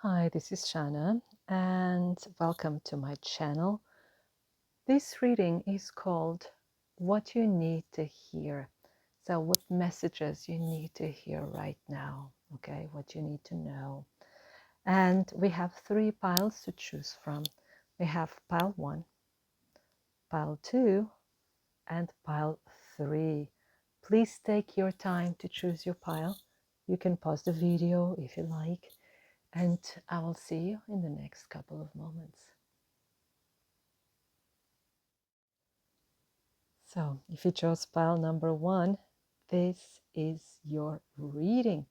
Hi, this is Shannah, and welcome to my channel. This reading is called What You Need to Hear. So, what messages you need to hear right now, okay? What you need to know. And we have 3 piles to choose from. We have pile 1, pile 2, and pile 3. Please take your time to choose your pile. You can pause the video if you like, and I will see you in the next couple of moments. So, if you chose pile number 1, this is your reading.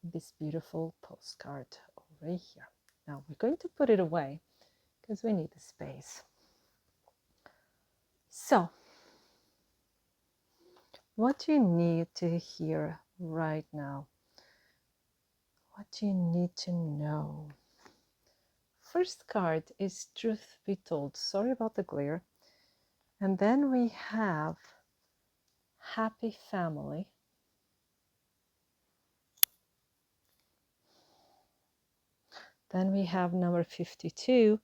This beautiful postcard over here. Now, we're going to put it away because we need the space. So, what you need to hear right now, what you need to know. First card is Truth Be Told. Sorry about the glare. And then we have Happy Family. Then we have number 52,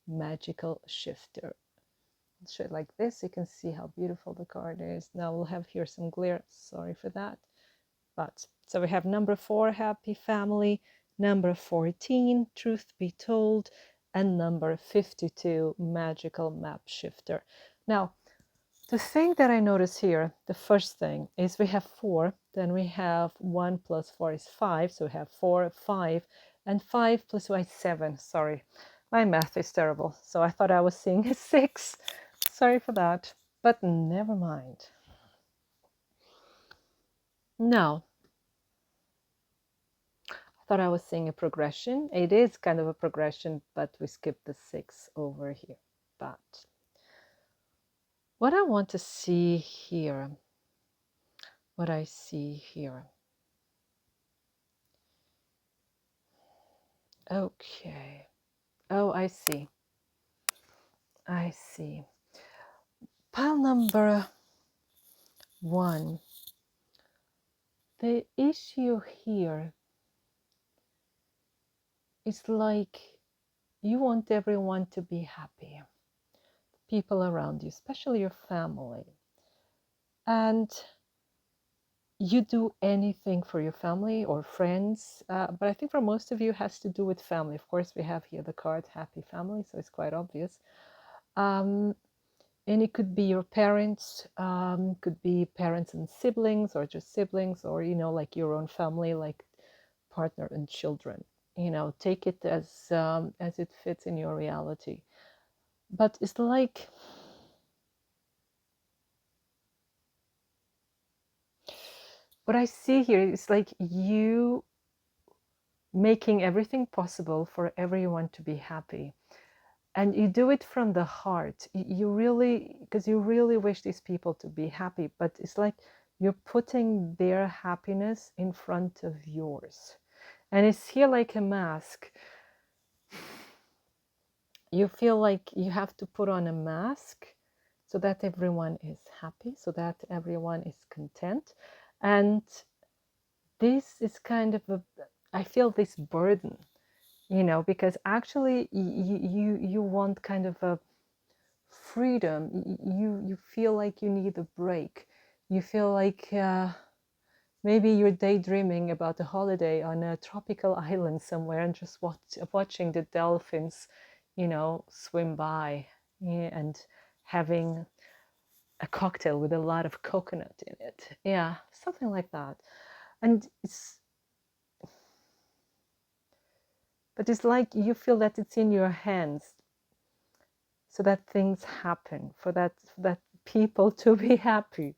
Magical Shifter. I'll show it like this. You can see how beautiful the card is. Now we'll have here some glare. Sorry for that. But so we have number 4, Happy Family, number 14, Truth Be Told, and number 52, Magical Map Shifter. Now, the thing that I notice here, the first thing is we have 4, then we have 1 plus 4 is 5, so we have 4, 5, and 5 plus 1 is 7. Sorry, my math is terrible, so I thought I was seeing a 6. Sorry for that, but never mind. Now, I thought I was seeing a progression. It is kind of a progression, but we skipped the 6 over here. But what I want to see here, what I see here. Okay. Oh, I see. I see. Pile number 1. The issue here is like you want everyone to be happy, people around you, especially your family. And you do anything for your family or friends, but I think for most of you it has to do with family. Of course, we have here the card Happy Family, so it's quite obvious. And it could be your parents, could be parents and siblings, or just siblings, or like your own family, like partner and children. Take it as it fits in your reality. But it's like what I see here is like you making everything possible for everyone to be happy. And you do it from the heart. You really, because you really wish these people to be happy, but it's like you're putting their happiness in front of yours. And it's here like a mask. You feel like you have to put on a mask so that everyone is happy, so that everyone is content. And this is kind of I feel this burden, because actually you want kind of a freedom. You feel like you need a break. You feel like maybe you're daydreaming about a holiday on a tropical island somewhere and just watching the dolphins, swim by, and having a cocktail with a lot of coconut in it. Yeah, something like that. And it's like you feel that it's in your hands so that things happen, for that people to be happy.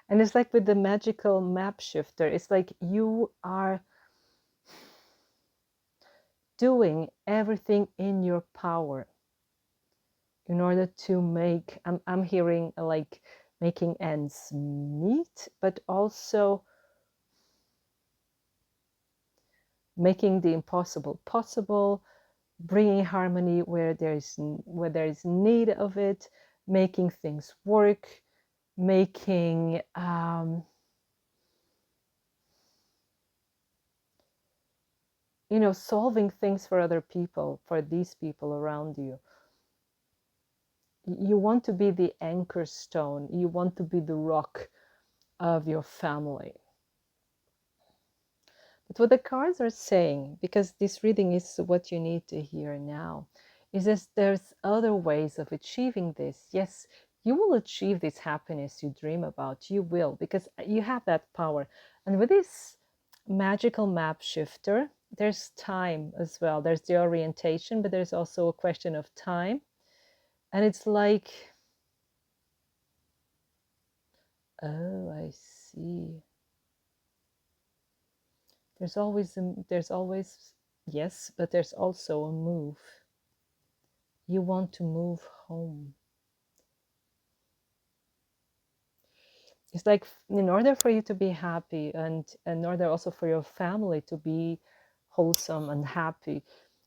And it's like with the magical map shifter, it's like you are doing everything in your power in order to make, I'm hearing like making ends meet, but also making the impossible possible, bringing harmony where there is need of it, making things work, making solving things for other people, for these people around you. You want to be the anchor stone. You want to be the rock of your family. But what the cards are saying, because this reading is what you need to hear now, is that there's other ways of achieving this. Yes, you will achieve this happiness you dream about. You will, because you have that power. And with this magical map shifter, there's time as well. There's the orientation, but there's also a question of time. And it's like, oh, I see. There's always, yes, but there's also a move. You want to move home. It's like, in order for you to be happy, and in order also for your family to be wholesome and happy,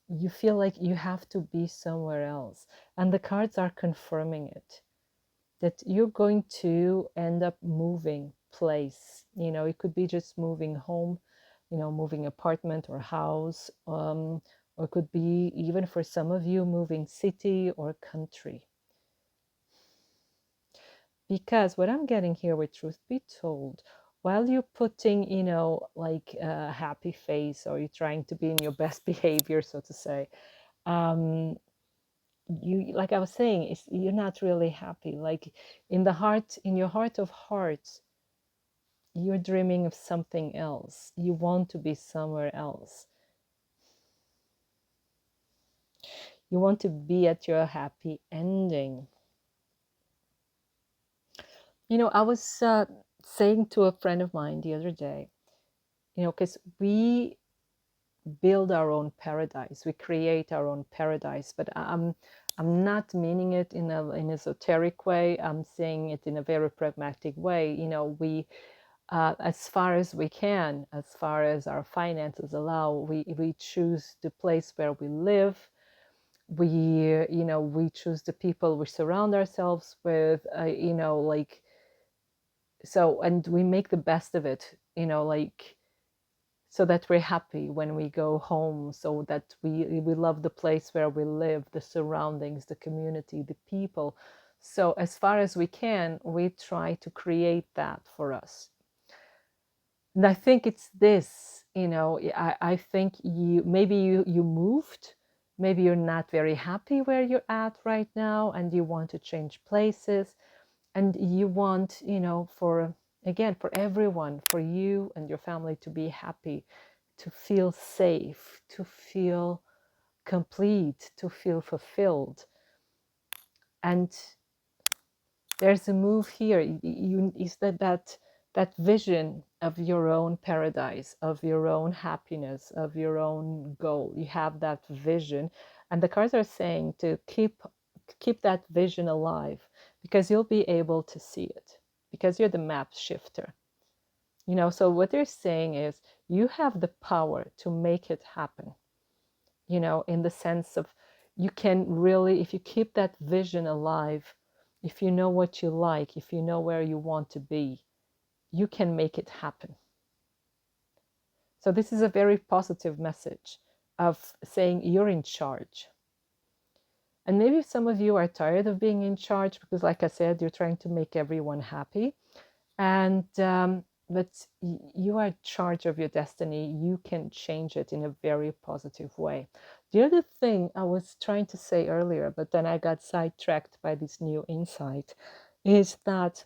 you feel like you have to be somewhere else. And the cards are confirming it, that you're going to end up moving place. It could be just moving home, moving apartment or house, or it could be, even for some of you, moving city or country. Because what I'm getting here, with truth be told, while you're putting, like a happy face, or you're trying to be in your best behavior, so to say, you, like I was saying, you're not really happy. Like in your heart of hearts, you're dreaming of something else. You want to be somewhere else. You want to be at your happy ending. I was saying to a friend of mine the other day, because we build our own paradise, we create our own paradise. But I'm not meaning it in an esoteric way. I'm saying it in a very pragmatic way. We as far as we can, as far as our finances allow, we choose the place where we live. We choose the people we surround ourselves with, like, so, and we make the best of it, like, so that we're happy when we go home, so that we love the place where we live, the surroundings, the community, the people. So as far as we can, we try to create that for us. And I think it's this, I think you maybe you're not very happy where you're at right now, and you want to change places, and you want, for everyone, for you and your family to be happy, to feel safe, to feel complete, to feel fulfilled. And there's a move here. Is that vision of your own paradise, of your own happiness, of your own goal. You have that vision, and the cards are saying to keep that vision alive, because you'll be able to see it, because you're the map shifter. So what they're saying is, you have the power to make it happen, in the sense of, you can really, if you keep that vision alive, if you know what you like, if you know where you want to be, you can make it happen. So this is a very positive message of saying you're in charge. And maybe some of you are tired of being in charge, because, like I said, you're trying to make everyone happy. And but you are in charge of your destiny. You can change it in a very positive way. The other thing I was trying to say earlier, but then I got sidetracked by this new insight, is that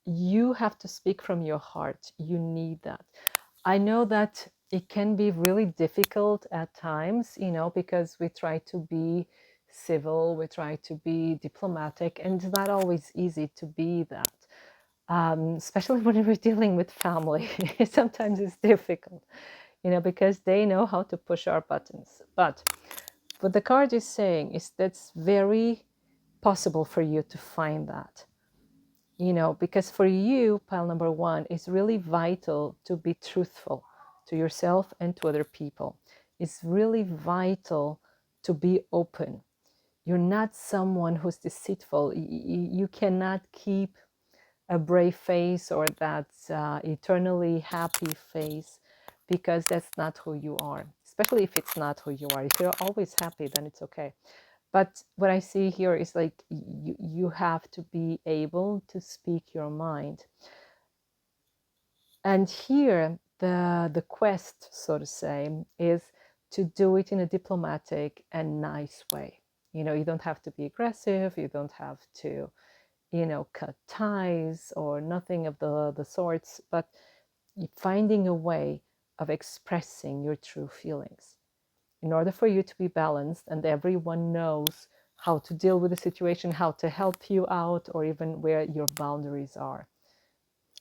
you have to speak from your heart. You need that. I know that it can be really difficult at times, because we try to be civil, we try to be diplomatic, and it's not always easy to be that. Especially when we're dealing with family. Sometimes it's difficult, because they know how to push our buttons. But what the card is saying is that's very possible for you to find that. Because for you, pile number one, is really vital to be truthful to yourself and to other people. It's really vital to be open. You're not someone who's deceitful. You cannot keep a brave face, or that eternally happy face, because that's not who you are, especially if it's not who you are. If you're always happy, then it's okay. But what I see here is like you have to be able to speak your mind. And here, the quest, so to say, is to do it in a diplomatic and nice way. You know, you don't have to be aggressive. You don't have to, you know, cut ties or nothing of the sorts, but finding a way of expressing your true feelings in order for you to be balanced and everyone knows how to deal with the situation, how to help you out, or even where your boundaries are.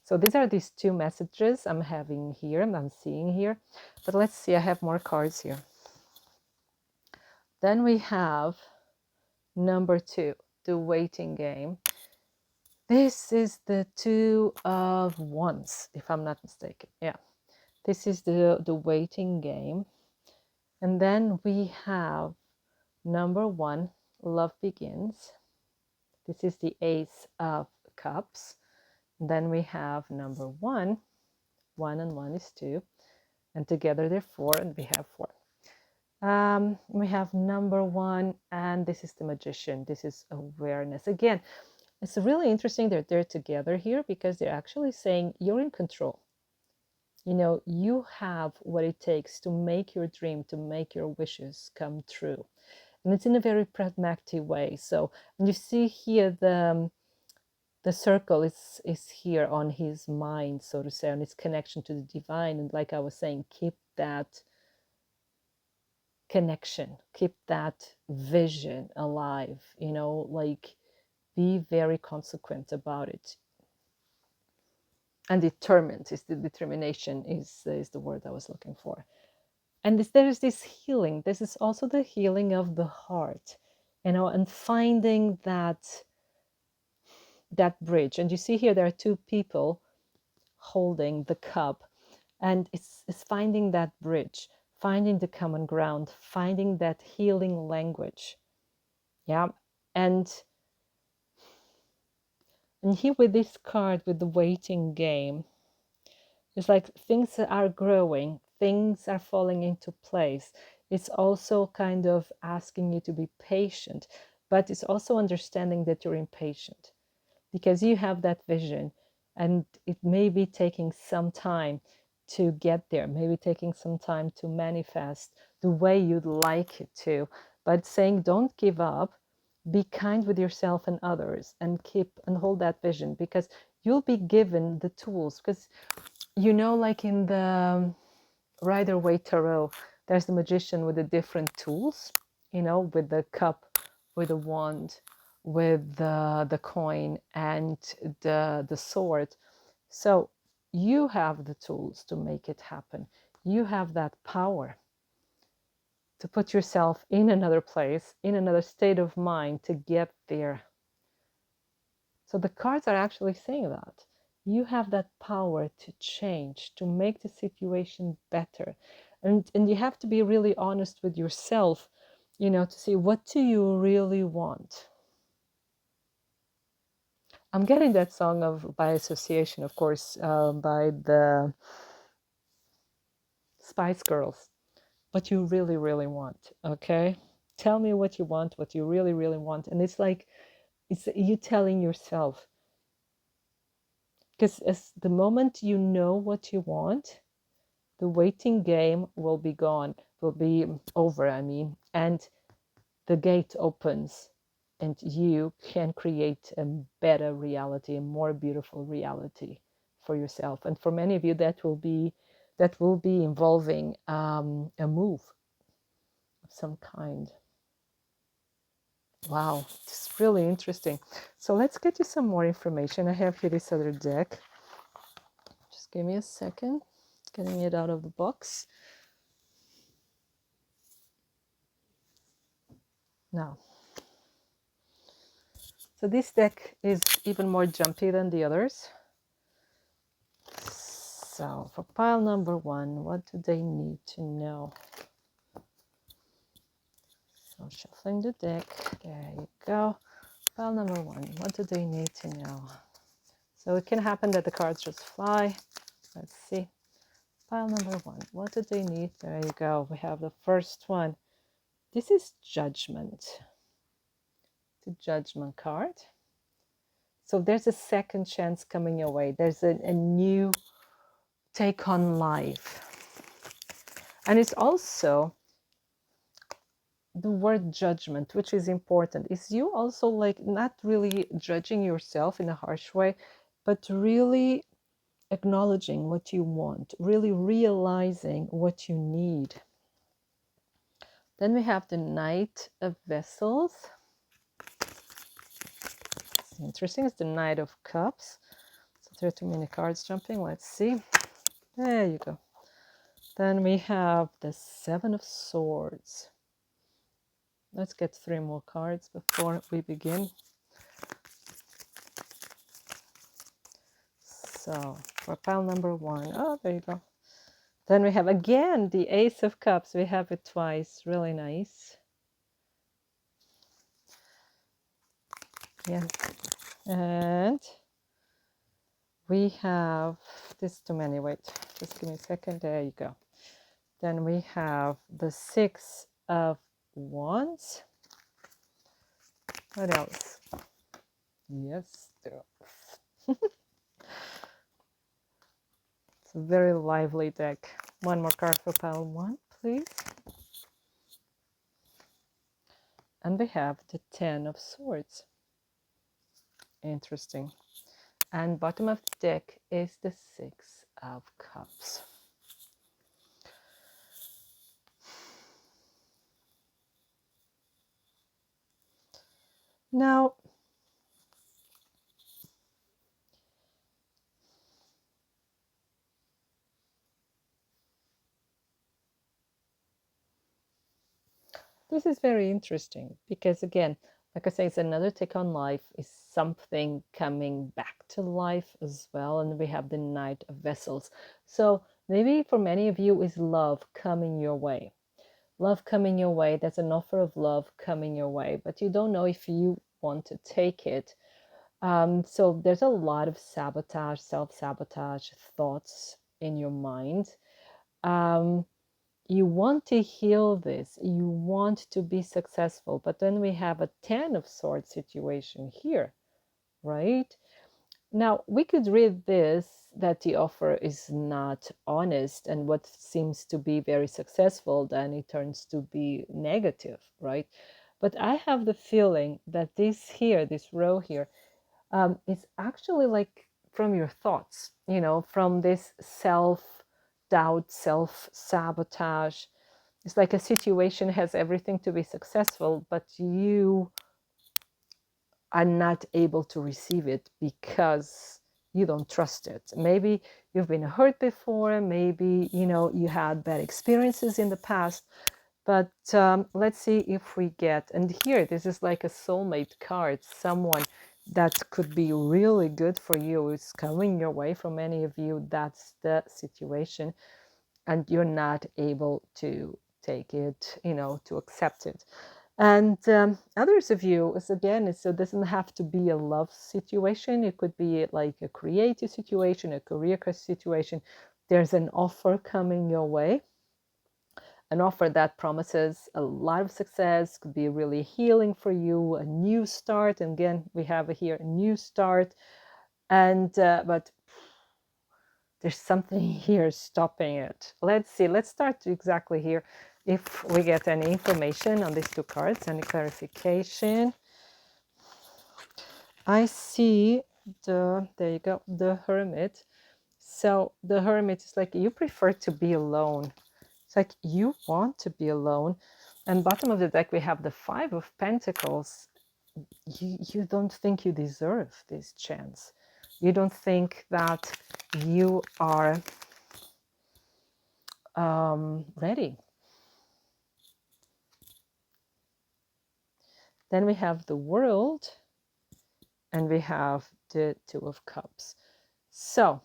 So these are these two messages I'm having here and I'm seeing here. But let's see, I have more cards here. Then we have number 2, the waiting game. This is the 2 of Wands, if I'm not mistaken. Yeah, this is the waiting game. And then we have number 1, love begins. This is the Ace of Cups. And then we have number 1, 1 and 1 is 2. And together they're 4, and we have 4. We have number 1, and this is the Magician. This is awareness. Again, it's really interesting that they're together here because they're actually saying you're in control. You know, you have what it takes to make your dream, to make your wishes come true. And it's in a very pragmatic way. So you see here the circle is here on his mind, so to say, on his connection to the divine. And like I was saying, keep that connection, keep that vision alive, you know, like be very consequent about it. And determined is the determination is the word I was looking for. And there is this healing. This is also the healing of the heart, you know, and finding that bridge. And you see here there are 2 people holding the cup, and it's finding that bridge, finding the common ground, finding that healing language. Yeah. And here with this card, with the waiting game, it's like things are growing, things are falling into place. It's also kind of asking you to be patient, but it's also understanding that you're impatient because you have that vision and it may be taking some time to get there, maybe taking some time to manifest the way you'd like it to. But saying don't give up, be kind with yourself and others, and keep and hold that vision, because you'll be given the tools. Because you know, like in the Rider-Waite Tarot, there's the magician with the different tools, you know, with the cup, with the wand, with the coin, and the sword. So you have the tools to make it happen. You have that power to put yourself in another place, in another state of mind to get there. So the cards are actually saying that. You have that power to change, to make the situation better. And you have to be really honest with yourself, you know, to see what do you really want. I'm getting that song by association, of course, by the Spice Girls. What you really, really want, okay? Tell me what you want, what you really, really want. And it's like, it's you telling yourself. Because as the moment you know what you want, the waiting game will be gone, will be over, I mean, and the gate opens and you can create a better reality, a more beautiful reality for yourself. And for many of you, that will be involving a move of some kind. Wow, it's really interesting. So let's get you some more information. I have here this other deck. Just give me a second, getting it out of the box. Now, so this deck is even more jumpy than the others. So for pile number 1, what do they need to know? So shuffling the deck, there you go. Pile number 1, what do they need to know? So it can happen that the cards just fly. Let's see. Pile number one. What do they need? There you go. We have the first one. This is judgment. The judgment card. So there's a second chance coming your way. There's a new take on life. And it's also the word judgment, which is important, is you also like not really judging yourself in a harsh way, but really acknowledging what you want, really realizing what you need. Then we have the Knight of Vessels. It's interesting, it's the Knight of Cups. So there are too many cards jumping. Let's see. There you go. Then we have the Seven of Swords. Let's get 3 more cards before we begin. So for pile number one, oh, there you go. Then we have again the Ace of Cups. We have it twice. Really nice. Yes. And we have this too many. Wait, just give me a second. There you go. Then we have the Six of Wands. What else? Yes, there. It's a very lively deck. One more card for pile one, please. And we have the Ten of Swords. Interesting. And bottom of the deck is the Six of Cups. Now, this is very interesting because, again, like I say, it's another take on life, is something coming back to life as well. And we have the Knight of Vessels. So maybe for many of you is love coming your way. Love coming your way. There's an offer of love coming your way, but you don't know if you want to take it. So there's a lot of sabotage, self-sabotage thoughts in your mind. You want to heal this, you want to be successful, but then we have a Ten of Swords situation here, right? Now, we could read this, that the offer is not honest, and what seems to be very successful, then it turns to be negative, right? But I have the feeling that this here, this row here, is actually like from your thoughts, you know, from this self-doubt, self-sabotage. It's like a situation has everything to be successful, but you are not able to receive it because you don't trust it. Maybe you've been hurt before, maybe, you know, you had bad experiences in the past, but let's see if we get, and here, this is like a soulmate card, someone that could be really good for you. It's coming your way. For many of you, that's the situation, and you're not able to take it, you know, to accept it. And others of you, is again, so it doesn't have to be a love situation. It could be like a creative situation, a career situation. There's an offer coming your way, an offer that promises a lot of success, could be really healing for you, a new start. And again, we have here a new start. And but there's something here stopping it. Let's see. Let's start exactly here. If we get any information on these two cards, any clarification. I see there you go, the Hermit. So the Hermit is like, you prefer to be alone. It's like you want to be alone. And bottom of the deck, we have the Five of Pentacles. You don't think you deserve this chance. You don't think that you are ready. Then we have the World, and we have the Two of Cups. So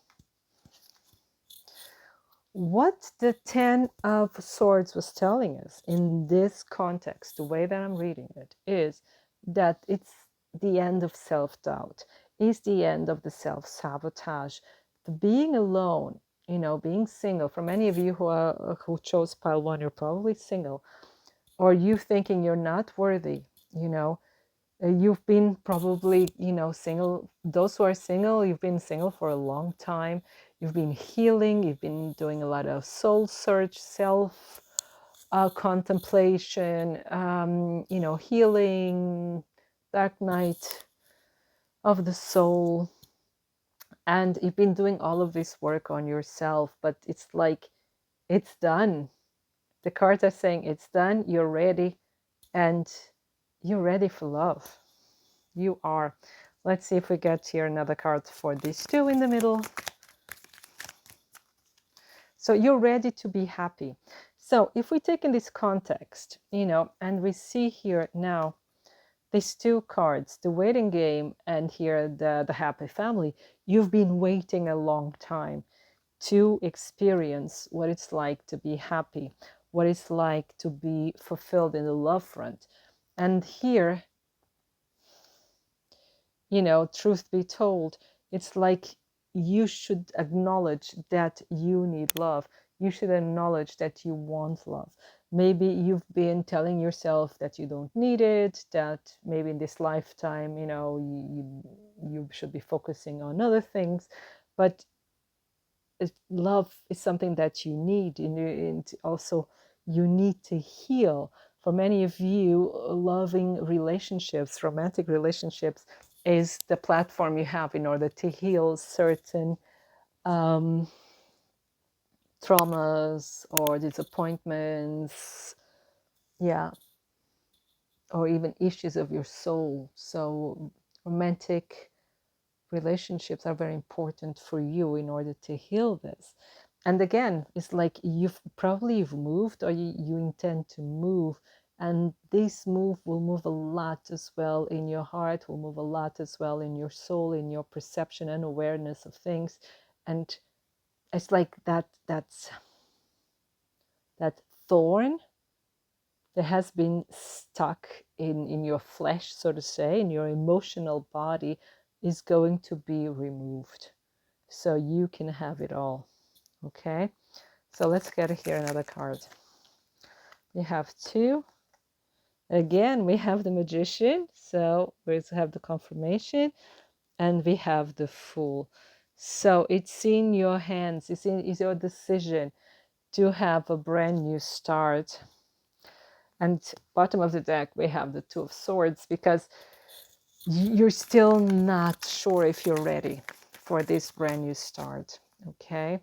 what the Ten of Swords was telling us in this context, the way that I'm reading it, is that it's the end of self-doubt, is the end of the self-sabotage. The being alone, you know, being single. For many of you who chose pile one, you're probably single, or you thinking you're not worthy, you know. You've been probably, you know, single. Those who are single, you've been single for a long time. You've been healing. You've been doing a lot of soul search, self contemplation, you know, healing, dark night of the soul. And you've been doing all of this work on yourself, but it's like it's done. The cards are saying it's done. You're ready, and you're ready for love. You are. Let's see if we get here another card for these two in the middle. So you're ready to be happy. So if we take in this context, you know, and we see here now these two cards, the waiting game and here the happy family, you've been waiting a long time to experience what it's like to be happy, what it's like to be fulfilled in the love front. And here, you know, truth be told, it's like you should acknowledge that you need love. You should acknowledge that you want love. Maybe you've been telling yourself that you don't need it, that maybe in this lifetime, you know, you should be focusing on other things. But love is something that you need, and also you need to heal. For many of you, loving relationships, romantic relationships, is the platform you have in order to heal certain traumas or disappointments, yeah, or even issues of your soul. So romantic relationships are very important for you in order to heal this. And again, it's like you've moved, or you intend to move, and this move will move a lot as well in your heart, will move a lot as well in your soul, in your perception and awareness of things. And it's like that thorn that has been stuck in your flesh, so to say, in your emotional body, is going to be removed, so you can have it all. Okay, so let's get here another card. We have two. Again, we have the Magician, so we have the confirmation, and we have the Fool. So it's in your hands, it's your decision to have a brand new start. And bottom of the deck, we have the Two of Swords, because you're still not sure if you're ready for this brand new start. Okay,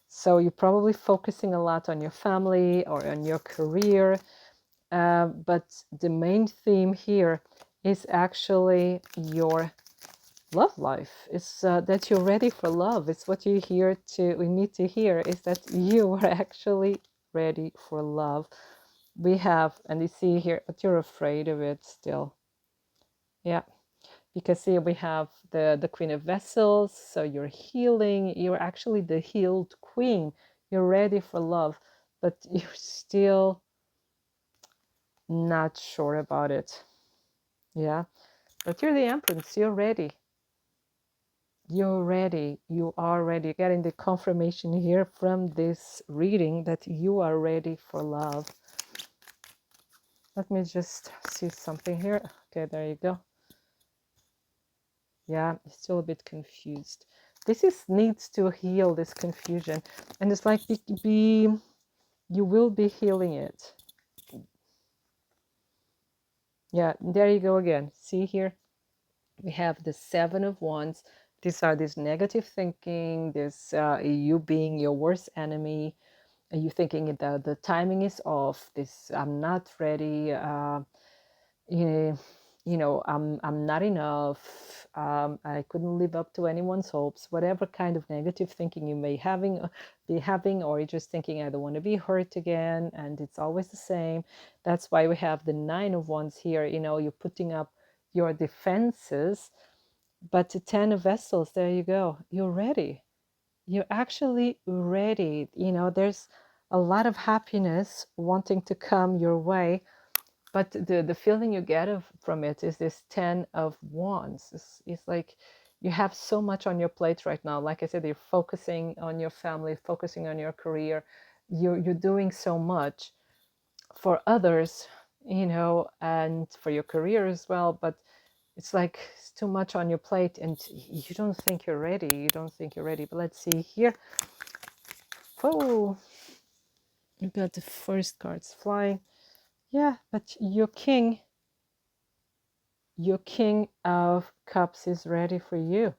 so you're probably focusing a lot on your family or on your career, but the main theme here is actually your love life. It's that you're ready for love. It's what we need to hear, is that you are actually ready for love. We have, and you see here, but you're afraid of it still. Yeah, because here we have the Queen of Vessels. So you're healing. You're actually the healed queen. You're ready for love, but you're still not sure about it. Yeah, but you're the Empress. You're ready. You're ready. You are ready. You're getting the confirmation here from this reading that you are ready for love. Let me just see something here. Okay, there you go. Yeah, still a bit confused. This needs to heal this confusion, and it's like you will be healing it. Yeah, there you go again. See here, we have the Seven of Wands. These are this negative thinking, this you being your worst enemy, you thinking that the timing is off. This I'm not ready. You, you know, I'm not enough. I couldn't live up to anyone's hopes. Whatever kind of negative thinking you may be having, or you're just thinking, I don't want to be hurt again, and it's always the same. That's why we have the Nine of Wands here. You know, you're putting up your defenses, but the Ten of Vessels, there you go. You're ready. You're actually ready. You know, there's a lot of happiness wanting to come your way, but the feeling you get from it is this Ten of Wands. It's like you have so much on your plate right now. Like I said, you're focusing on your family, focusing on your career. You're doing so much for others, you know, and for your career as well. But it's like it's too much on your plate and you don't think you're ready. You don't think you're ready. But let's see here. Oh, you got the first cards flying. Yeah, but your king of cups is ready for you.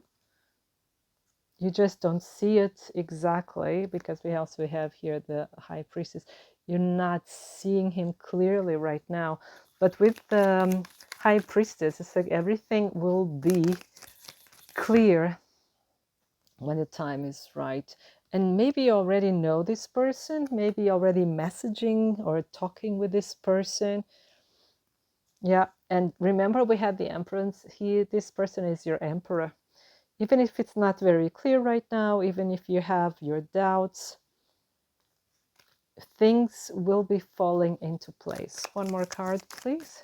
You just don't see it exactly because we also have here the high priestess. You're not seeing him clearly right now, but with the high priestess, it's like everything will be clear when the time is right. And maybe you already know this person, maybe already messaging or talking with this person. Yeah, and remember we had the emperors here. This person is your emperor. Even if it's not very clear right now, even if you have your doubts, things will be falling into place. One more card, please.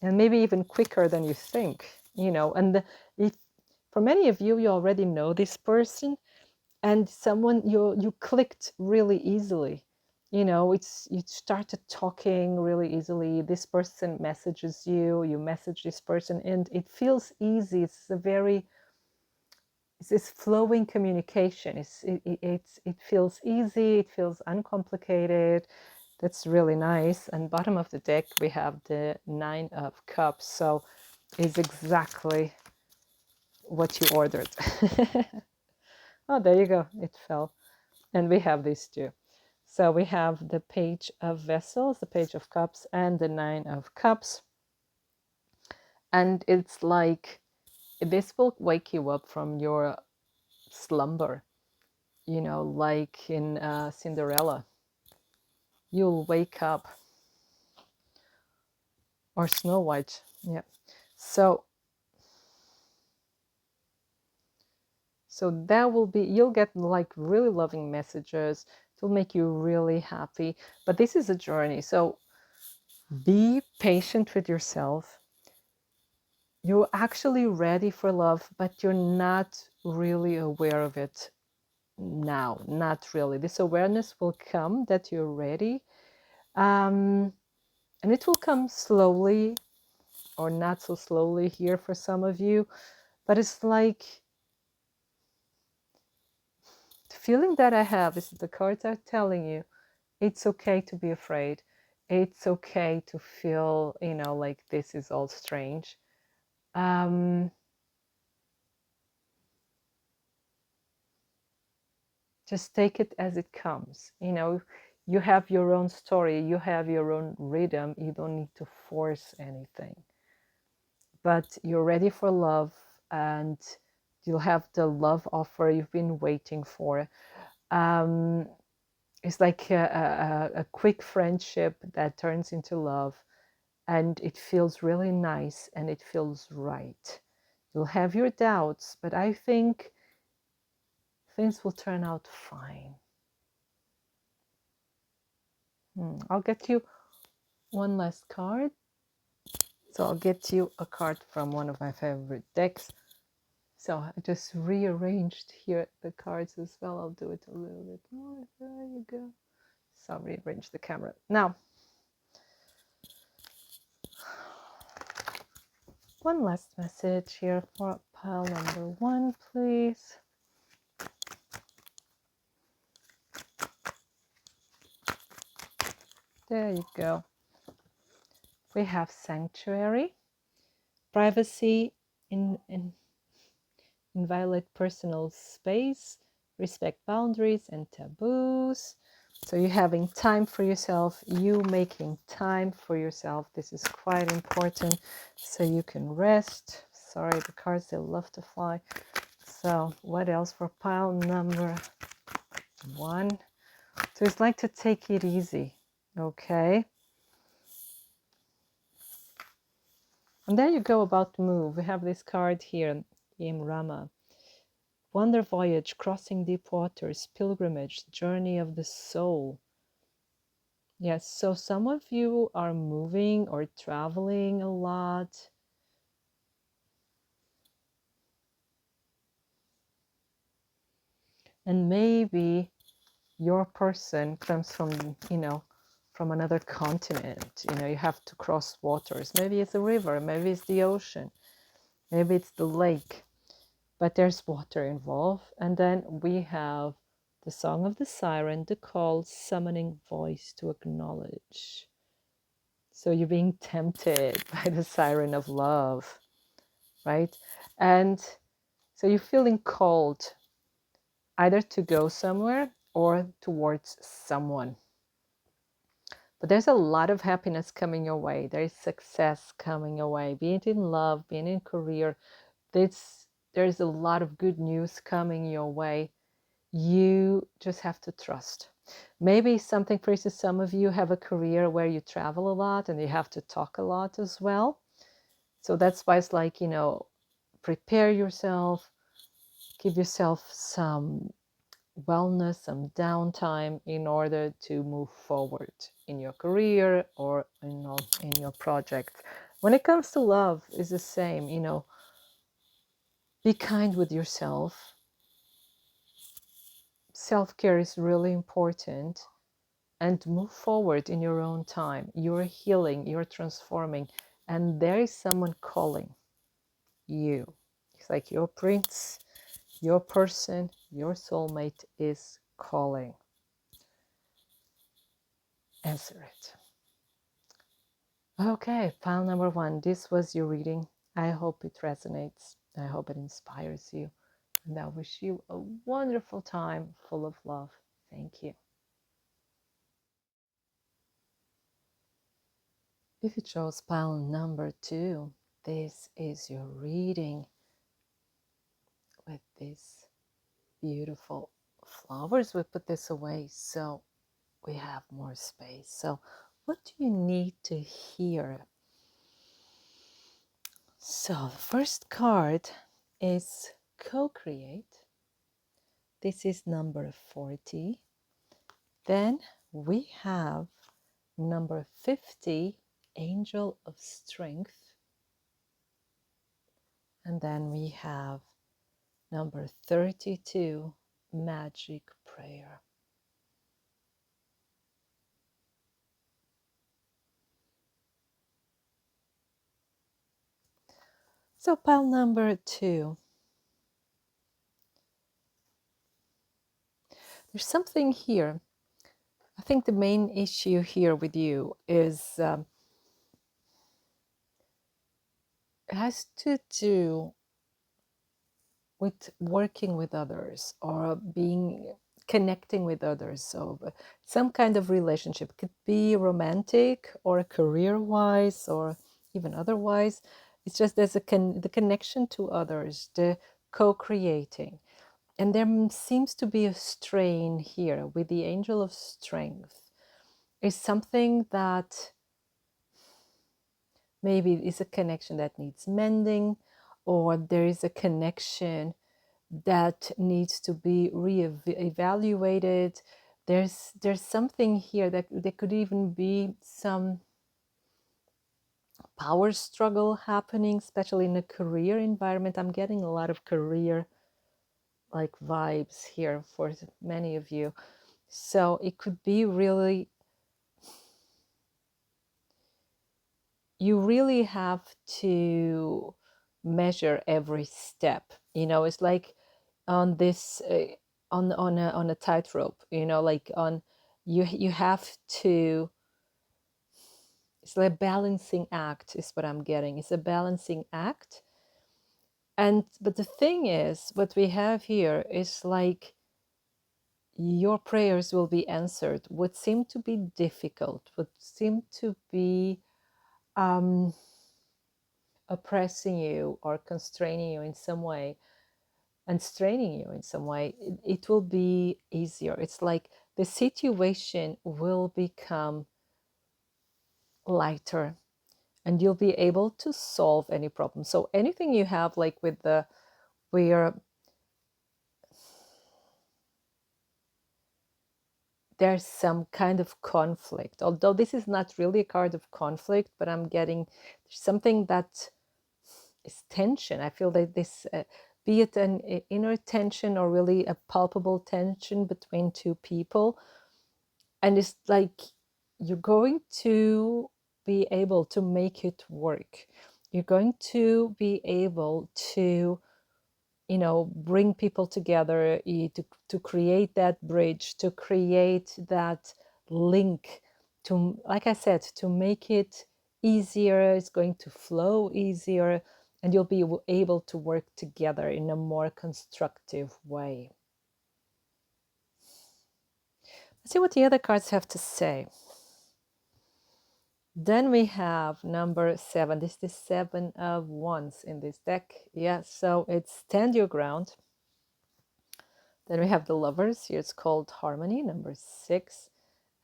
And maybe even quicker than you think, you know. And if, for many of you, you already know this person and someone you clicked really easily. You know, you started talking really easily. This person messages you, you message this person, and it feels easy. It's this flowing communication. It feels easy, it feels uncomplicated. That's really nice. And bottom of the deck, we have the 9 of Cups. So it's exactly what you ordered. Oh, there you go. It fell. And we have these two. So we have the Page of Vessels, the Page of Cups, and the 9 of Cups. And it's like this will wake you up from your slumber, you know, like in Cinderella. You'll wake up, or Snow White. Yeah. So that will be, you'll get like really loving messages. It will make you really happy. But this is a journey. So be patient with yourself. You're actually ready for love, but you're not really aware of it now. Not really. This awareness will come that you're ready. And it will come slowly or not so slowly here for some of you. But it's like the feeling that I have is the cards are telling you it's okay to be afraid. It's okay to feel, you know, like this is all strange. Just take it as it comes. You know, you have your own story, you have your own rhythm. You don't need to force anything. But you're ready for love, and you'll have the love offer you've been waiting for. It's like a quick friendship that turns into love, and it feels really nice and it feels right. You'll have your doubts, but I think things will turn out fine. I'll get you one last card. So I'll get you a card from one of my favorite decks. So I just rearranged here the cards as well. I'll do it a little bit more. There you go. So I'll rearrange the camera. Now, one last message here for pile number 1, please. There you go. We have sanctuary, privacy, inviolate personal space, respect boundaries and taboos. So you're having time for yourself, you making time for yourself. This is quite important so you can rest. Sorry, the cards, they love to fly. So what else for pile number 1? So it's like to take it easy, okay? And there you go, about to move. We have this card here, Im Rama. Wonder voyage, crossing deep waters, pilgrimage, journey of the soul. Yes, so some of you are moving or traveling a lot. And maybe your person comes from, from another continent. You have to cross waters. Maybe it's a river, maybe it's the ocean, maybe it's the lake, but there's water involved. And then we have the song of the siren, the call, summoning voice to acknowledge. So you're being tempted by the siren of love, right? And so you're feeling called either to go somewhere or towards someone. But there's a lot of happiness coming your way. There is success coming your way, be it in love, be it in career. There's a lot of good news coming your way. You just have to trust. Maybe something, for instance, some of you have a career where you travel a lot and you have to talk a lot as well. So that's why it's like, prepare yourself, give yourself some wellness, some downtime in order to move forward in your career or in your project. When it comes to love, it's the same. Be kind with yourself. Self-care is really important, and move forward in your own time. You're healing, you're transforming, and there is someone calling you. It's like your prince, your person, your soulmate is calling. Answer it. Okay, pile number 1. This was your reading. I hope it resonates. I hope it inspires you. And I wish you a wonderful time full of love. Thank you. If you chose pile number 2, this is your reading with these beautiful flowers. We put this away so we have more space. So what do you need to hear? So the first card is co-create. This is number 40. Then we have number 50, angel of strength. And then we have number 32, magic prayer. So pile number 2. There's something here. I think the main issue here with you is it has to do with working with others or connecting with others. So some kind of relationship. It could be romantic or career-wise or even otherwise. It's just there's the connection to others, the co-creating. And there seems to be a strain here with the angel of strength. It's something that maybe is a connection that needs mending, or there is a connection that needs to be re-evaluated. There's something here that there could even be some power struggle happening, especially in a career environment. I'm getting a lot of career like vibes here for many of you. So it could be really, you really have to measure every step. It's like on this on a tightrope, like on you have to, it's like a balancing act is what I'm getting. It's a balancing act. But the thing is, what we have here is like your prayers will be answered. What seemed to be difficult, what seemed to be oppressing you or constraining you in some way and straining you in some way, it will be easier. It's like the situation will become lighter and you'll be able to solve any problem. So anything you have like with the where there's some kind of conflict, although this is not really a card of conflict, but I'm getting something that is tension. I feel that be it an inner tension or really a palpable tension between two people. And it's like you're going to be able to make it work. You're going to be able to, bring people together, to create that bridge, to create that link, to, like I said, to make it easier. It's going to flow easier, and you'll be able to work together in a more constructive way. Let's see what the other cards have to say. Then we have number 7. This is the 7 of Wands in this deck. Yeah, so it's stand your ground. Then we have the Lovers. Here it's called Harmony, number 6.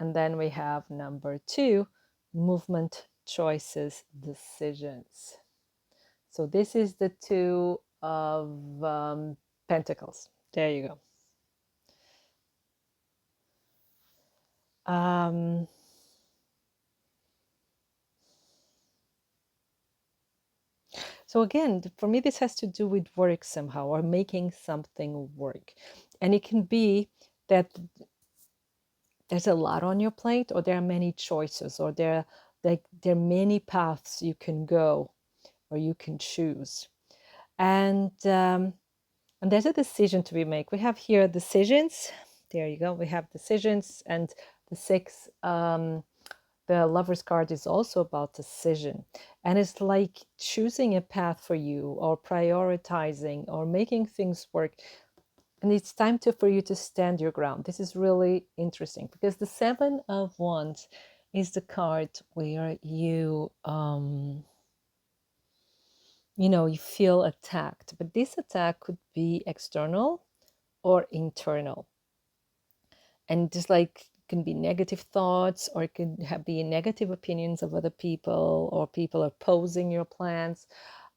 And then we have number 2, movement, choices, decisions. So this is the 2 of Pentacles. There you go. So again, for me, this has to do with work somehow, or making something work. And it can be that there's a lot on your plate, or there are many choices, or there are many paths you can go, or you can choose. And there's a decision to be made. We have here decisions. There you go. We have decisions, and the 6. The Lover's card is also about decision. And it's like choosing a path for you, or prioritizing, or making things work. And it's time for you to stand your ground. This is really interesting, because the 7 of Wands is the card where you feel attacked. But this attack could be external or internal. And just like can be negative thoughts, or it could be negative opinions of other people, or people opposing your plans.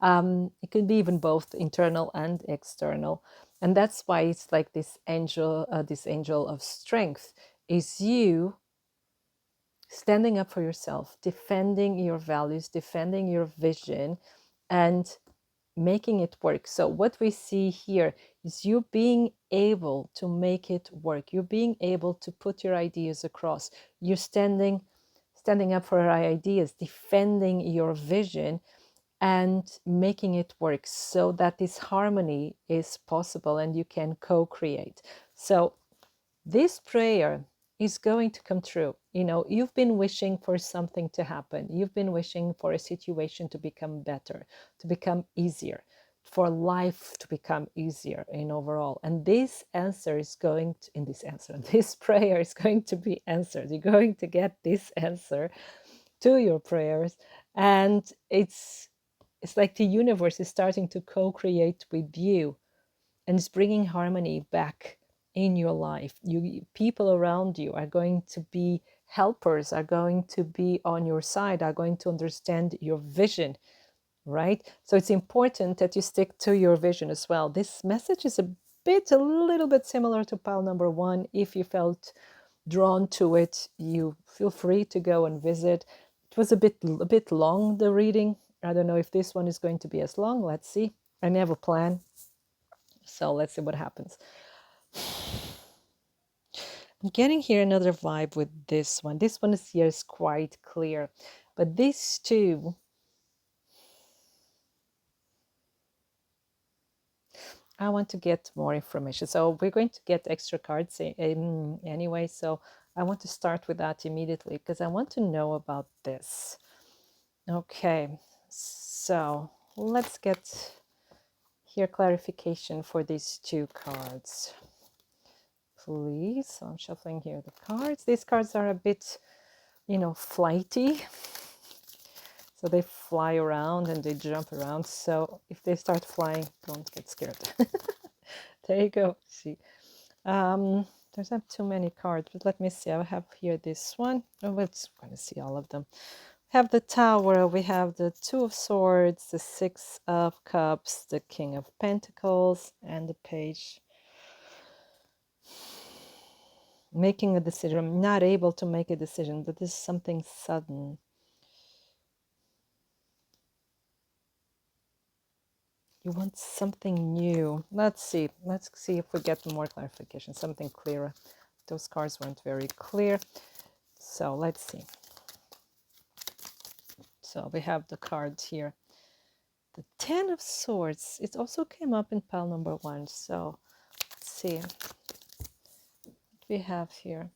It could be even both internal and external. And that's why it's like this angel of strength is you standing up for yourself, defending your values, defending your vision, and making it work. So what we see here is you being able to make it work. You're being able to put your ideas across. You're standing up for your ideas, defending your vision, and making it work, so that this harmony is possible and you can co-create. So this prayer is going to come true. You've been wishing for something to happen. You've been wishing for a situation to become better, to become easier, for life to become easier in overall. And this answer is going to, in this answer, this prayer is going to be answered. You're going to get this answer to your prayers. And it's like the universe is starting to co-create with you, and it's bringing harmony back in your life. People around you are going to be helpers, are going to be on your side, are going to understand your vision, right? So it's important that you stick to your vision as well. This message is a little bit similar to pile number 1. If you felt drawn to it, you feel free to go and visit. It was a bit long, the reading. I don't know if this one is going to be as long. Let's see. I never plan. So let's see what happens. I'm getting here another vibe with this one. This one is quite clear. But these two, I want to get more information. So we're going to get extra cards anyway. So I want to start with that immediately, because I want to know about this. Okay, so let's get here clarification for these 2 cards, please. So I'm shuffling here the cards. These cards are a bit, flighty. So they fly around and they jump around. So if they start flying, don't get scared. There you go. See, there's not too many cards, but let me see. I have here this one. Oh, we're going to see all of them. We have the Tower. We have the 2 of Swords, the 6 of Cups, the King of Pentacles, and the Page. Making a decision. I'm not able to make a decision, but this is something sudden. You want something new. Let's see if we get more clarification, something clearer. Those cards weren't very clear, so let's see. So we have the cards here. The Ten of Swords. It also came up in pile number 1. So let's see what we have here.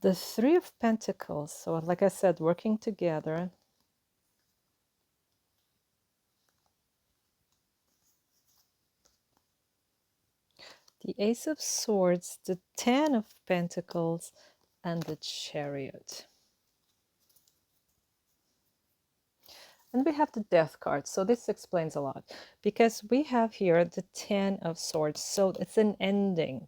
The Three of Pentacles. So like I said, working together. The Ace of Swords, the Ten of Pentacles, and the Chariot. And we have the Death card. So this explains a lot, because we have here the Ten of Swords. So it's an ending.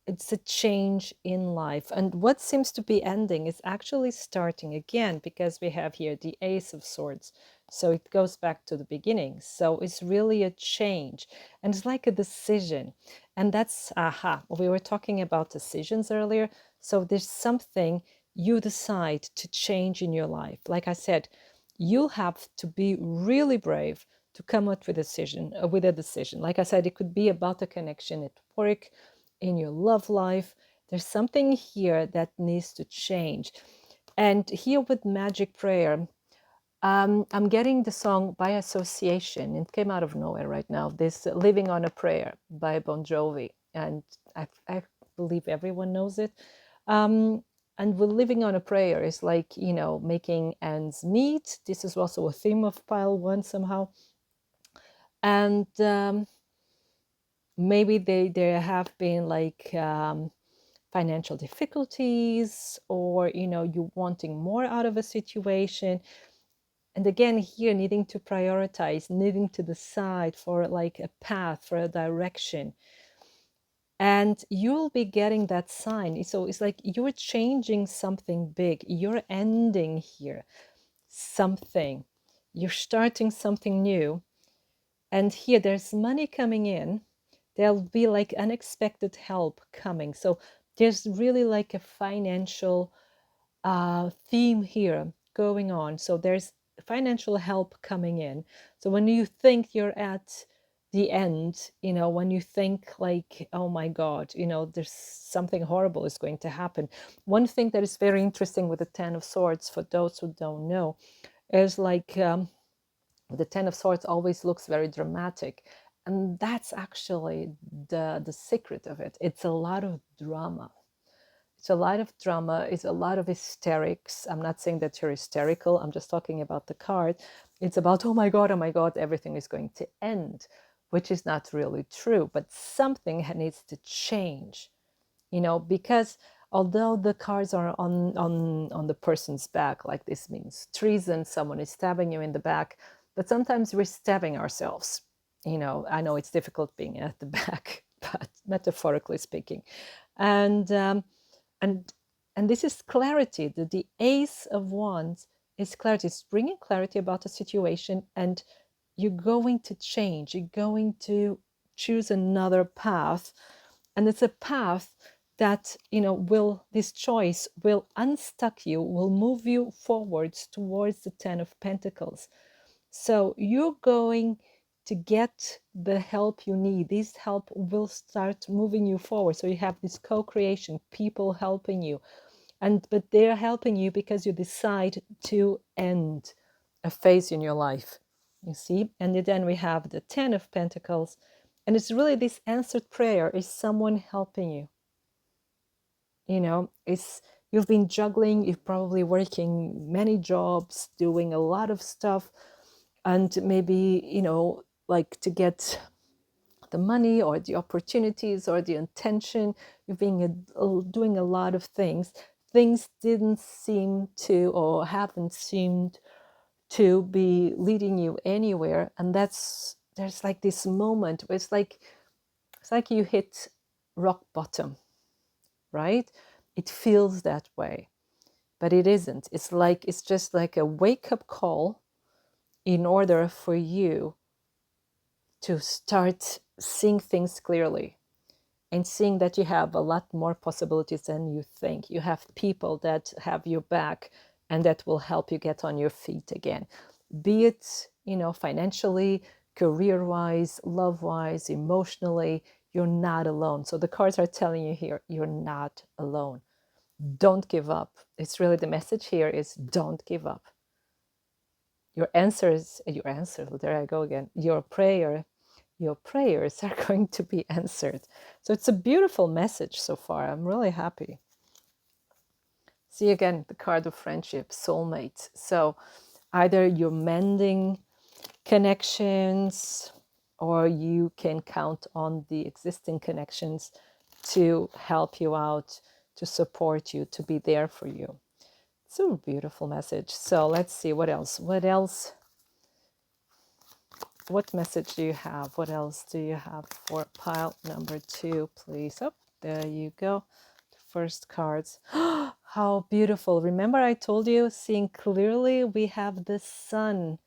It's a change in life. And what seems to be ending is actually starting again, because we have here the Ace of Swords. So it goes back to the beginning. So it's really a change. And it's like a decision. And that's, we were talking about decisions earlier. So there's something you decide to change in your life. Like I said, you'll have to be really brave to come up with a decision. Like I said, it could be about a connection at work, in your love life. There's something here that needs to change. And here with Magic Prayer, I'm getting the song by association. It came out of nowhere right now. This Living on a Prayer by Bon Jovi. And I believe everyone knows it. And with Living on a Prayer is like, making ends meet. This is also a theme of pile 1 somehow. And maybe there have been like financial difficulties, or you wanting more out of a situation. And again, here needing to prioritize, needing to decide for like a path, for a direction. And you'll be getting that sign. So it's like you're changing something big. You're ending here something. You're starting something new. And here there's money coming in. There'll be like unexpected help coming. So there's really like a financial theme here going on. So there's financial help coming in. So when you think you're at the end, when you think like, oh my God, there's something horrible is going to happen. One thing that is very interesting with the Ten of Swords, for those who don't know, is like the Ten of Swords always looks very dramatic. And that's actually the secret of it. It's a lot of drama. It's a lot of drama. It's a lot of hysterics. I'm not saying that you're hysterical. I'm just talking about the card. It's about, oh my God, everything is going to end, which is not really true. But something needs to change, because although the cards are on the person's back, like this means treason, someone is stabbing you in the back, but sometimes we're stabbing ourselves. I know it's difficult being at the back, but metaphorically speaking. And this is clarity. The Ace of Wands is clarity. It's bringing clarity about a situation, and you're going to change. You're going to choose another path, and it's a path that this choice will unstuck you, will move you forwards towards the Ten of Pentacles. So you're going to get the help you need. This help will start moving you forward. So you have this co-creation, people helping you, but they're helping you because you decide to end a phase in your life, you see. And then we have the Ten of Pentacles, and it's really this answered prayer. Is someone helping you? It's you've been juggling, you're probably working many jobs, doing a lot of stuff, and maybe like to get the money or the opportunities or the intention, you've been doing a lot of things didn't seem to, or haven't seemed to be leading you anywhere. And there's like this moment where it's like you hit rock bottom, right? It feels that way, but it isn't. It's just like a wake-up call in order for you to start seeing things clearly and seeing that you have a lot more possibilities than you think. You have people that have your back and that will help you get on your feet again. Be it financially, career-wise, love-wise, emotionally, you're not alone. So the cards are telling you here, you're not alone. Don't give up. It's really the message here is don't give up. Your answers, there I go again. Your prayers are going to be answered. So it's a beautiful message so far. I'm really happy. See again, the card of friendship, soulmate. So either you're mending connections or you can count on the existing connections to help you out, to support you, to be there for you. It's a beautiful message. So let's see what else. What message do you have? What else do you have for pile number 2, please? Oh, there you go. The first cards. How beautiful. Remember I told you, seeing clearly, we have the sun.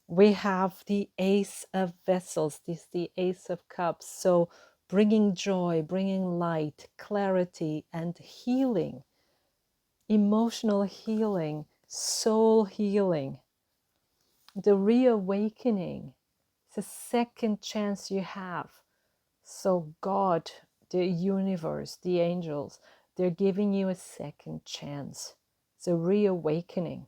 We have the Ace of Vessels. This is the Ace of Cups. So bringing joy, bringing light, clarity, and healing. Emotional healing, soul healing. The reawakening. It's a second chance you have. So God, the universe, the angels, they're giving you a second chance. It's a reawakening.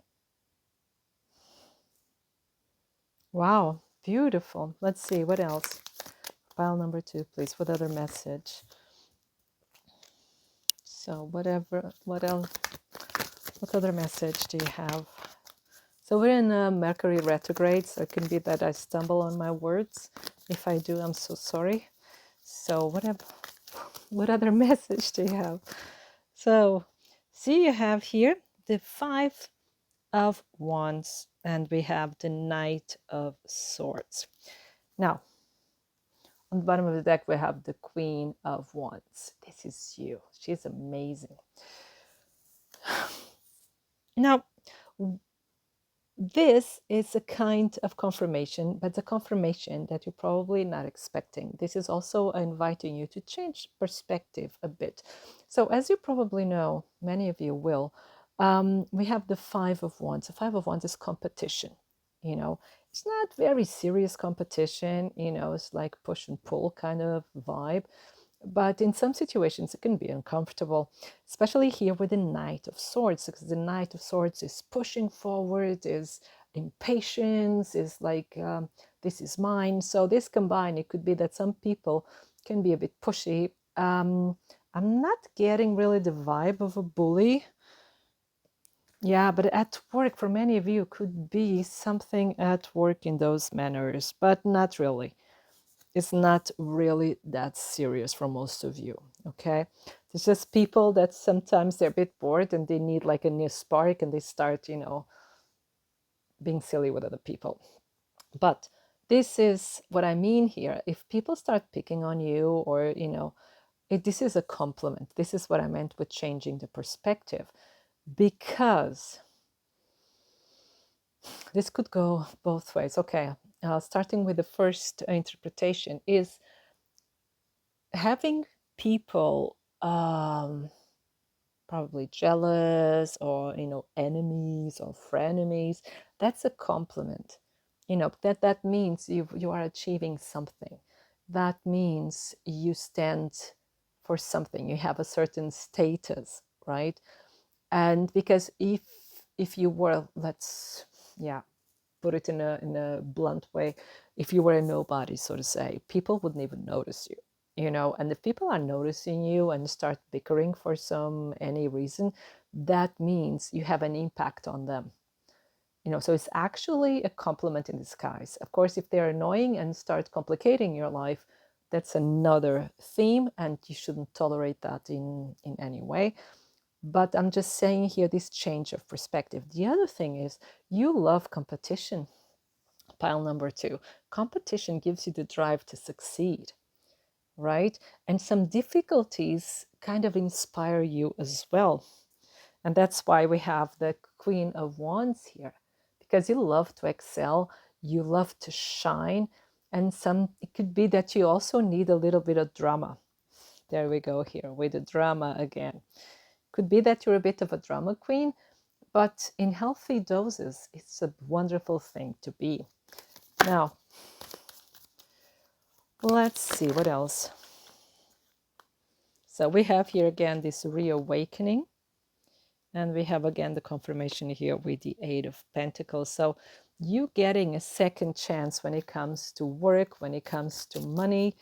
Wow, beautiful. Let's see, what else? Pile number 2, please. What other message? So what else? What other message do you have? So we're in Mercury retrograde, so it can be that I stumble on my words. If I do, I'm so sorry. So what other message do you have? So see, you have here the 5 of Wands, and we have the Knight of Swords. Now, on the bottom of the deck, we have the Queen of Wands. This is you. She's amazing. Now, this is a kind of confirmation, but a confirmation that you're probably not expecting. This is also inviting you to change perspective a bit. So as you probably know, many of you will, we have the 5 of Wands. The 5 of Wands is competition. It's not very serious competition. It's like push and pull kind of vibe. But in some situations, it can be uncomfortable, especially here with the Knight of Swords, because the Knight of Swords is pushing forward, is impatience, is like, this is mine. So this combined, it could be that some people can be a bit pushy. I'm not getting really the vibe of a bully. Yeah, but at work, for many of you, could be something at work in those manners, but not really. It's not really that serious for most of you, okay? It's just people that sometimes they're a bit bored and they need like a new spark and they start, being silly with other people. But this is what I mean here. If people start picking on you or, this is a compliment. This is what I meant with changing the perspective, because this could go both ways. Okay, starting with the first interpretation is having people probably jealous or enemies or frenemies. That's a compliment. That means you are achieving something. That means you stand for something. You have a certain status, right? And because if you were, let's put it in a blunt way, if you were a nobody, so to say, people wouldn't even notice you. And if people are noticing you and start bickering for any reason, that means you have an impact on them. So it's actually a compliment in disguise. Of course, if they're annoying and start complicating your life, that's another theme, and you shouldn't tolerate that in any way. But I'm just saying here, this change of perspective. The other thing is, you love competition. Pile number 2. Competition gives you the drive to succeed, right? And some difficulties kind of inspire you as well. And that's why we have the Queen of Wands here, because you love to excel, you love to shine, and it could be that you also need a little bit of drama. There we go here with the drama again. Could be that you're a bit of a drama queen, but in healthy doses, it's a wonderful thing to be. Now, let's see what else. So we have here again this reawakening. And we have again the confirmation here with the Eight of Pentacles. So you getting a second chance when it comes to work, when it comes to money.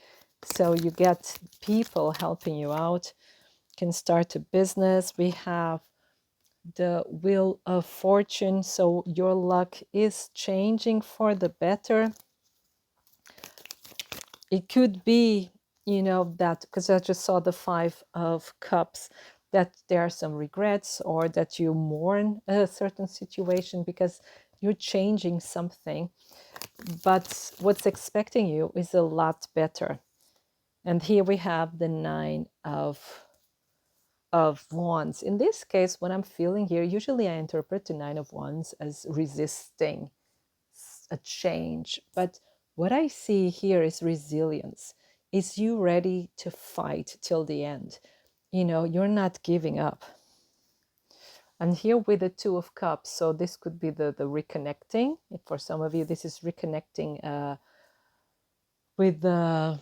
So you get people helping you out, can start a business. We have the Wheel of Fortune. So your luck is changing for the better. It could be, you know, that because I just saw the Five of Cups, that there are some regrets or that you mourn a certain situation because you're changing something. But what's expecting you is a lot better. And here we have the Nine of Wands. In this case, what I'm feeling here, usually I interpret the Nine of Wands as resisting a change. But what I see here is resilience. Is you ready to fight till the end? You know, you're not giving up. And here with the Two of Cups, so this could be the reconnecting. For some of you, this is reconnecting with the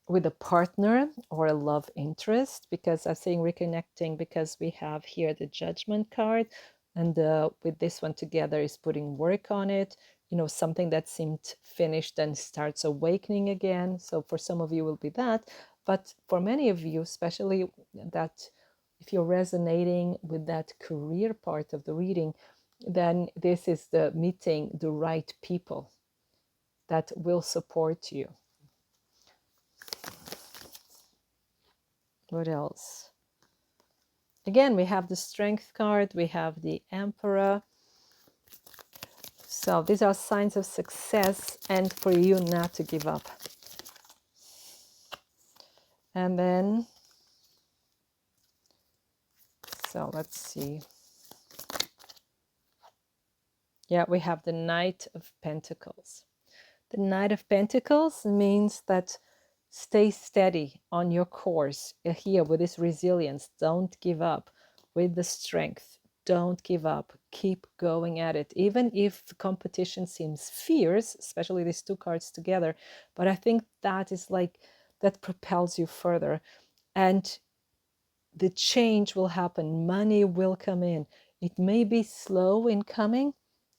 with a partner or a love interest, because I'm saying reconnecting because we have here the Judgment card, and with this one together is putting work on it, you know, something that seemed finished and starts awakening again. So for some of you will be that, but for many of you, especially that if you're resonating with that career part of the reading, then this is the meeting the right people that will support you. What else? Again, we have the Strength card, we have the Emperor. So these are signs of success and for you not to give up. And then, so let's see. Yeah, we have the Knight of Pentacles. The Knight of Pentacles means that stay steady on your course here with this resilience. Don't give up with the strength. Don't give up. Keep going at it. Even if the competition seems fierce, especially these two cards together. But I think that is like, that propels you further. And the change will happen. Money will come in. It may be slow in coming.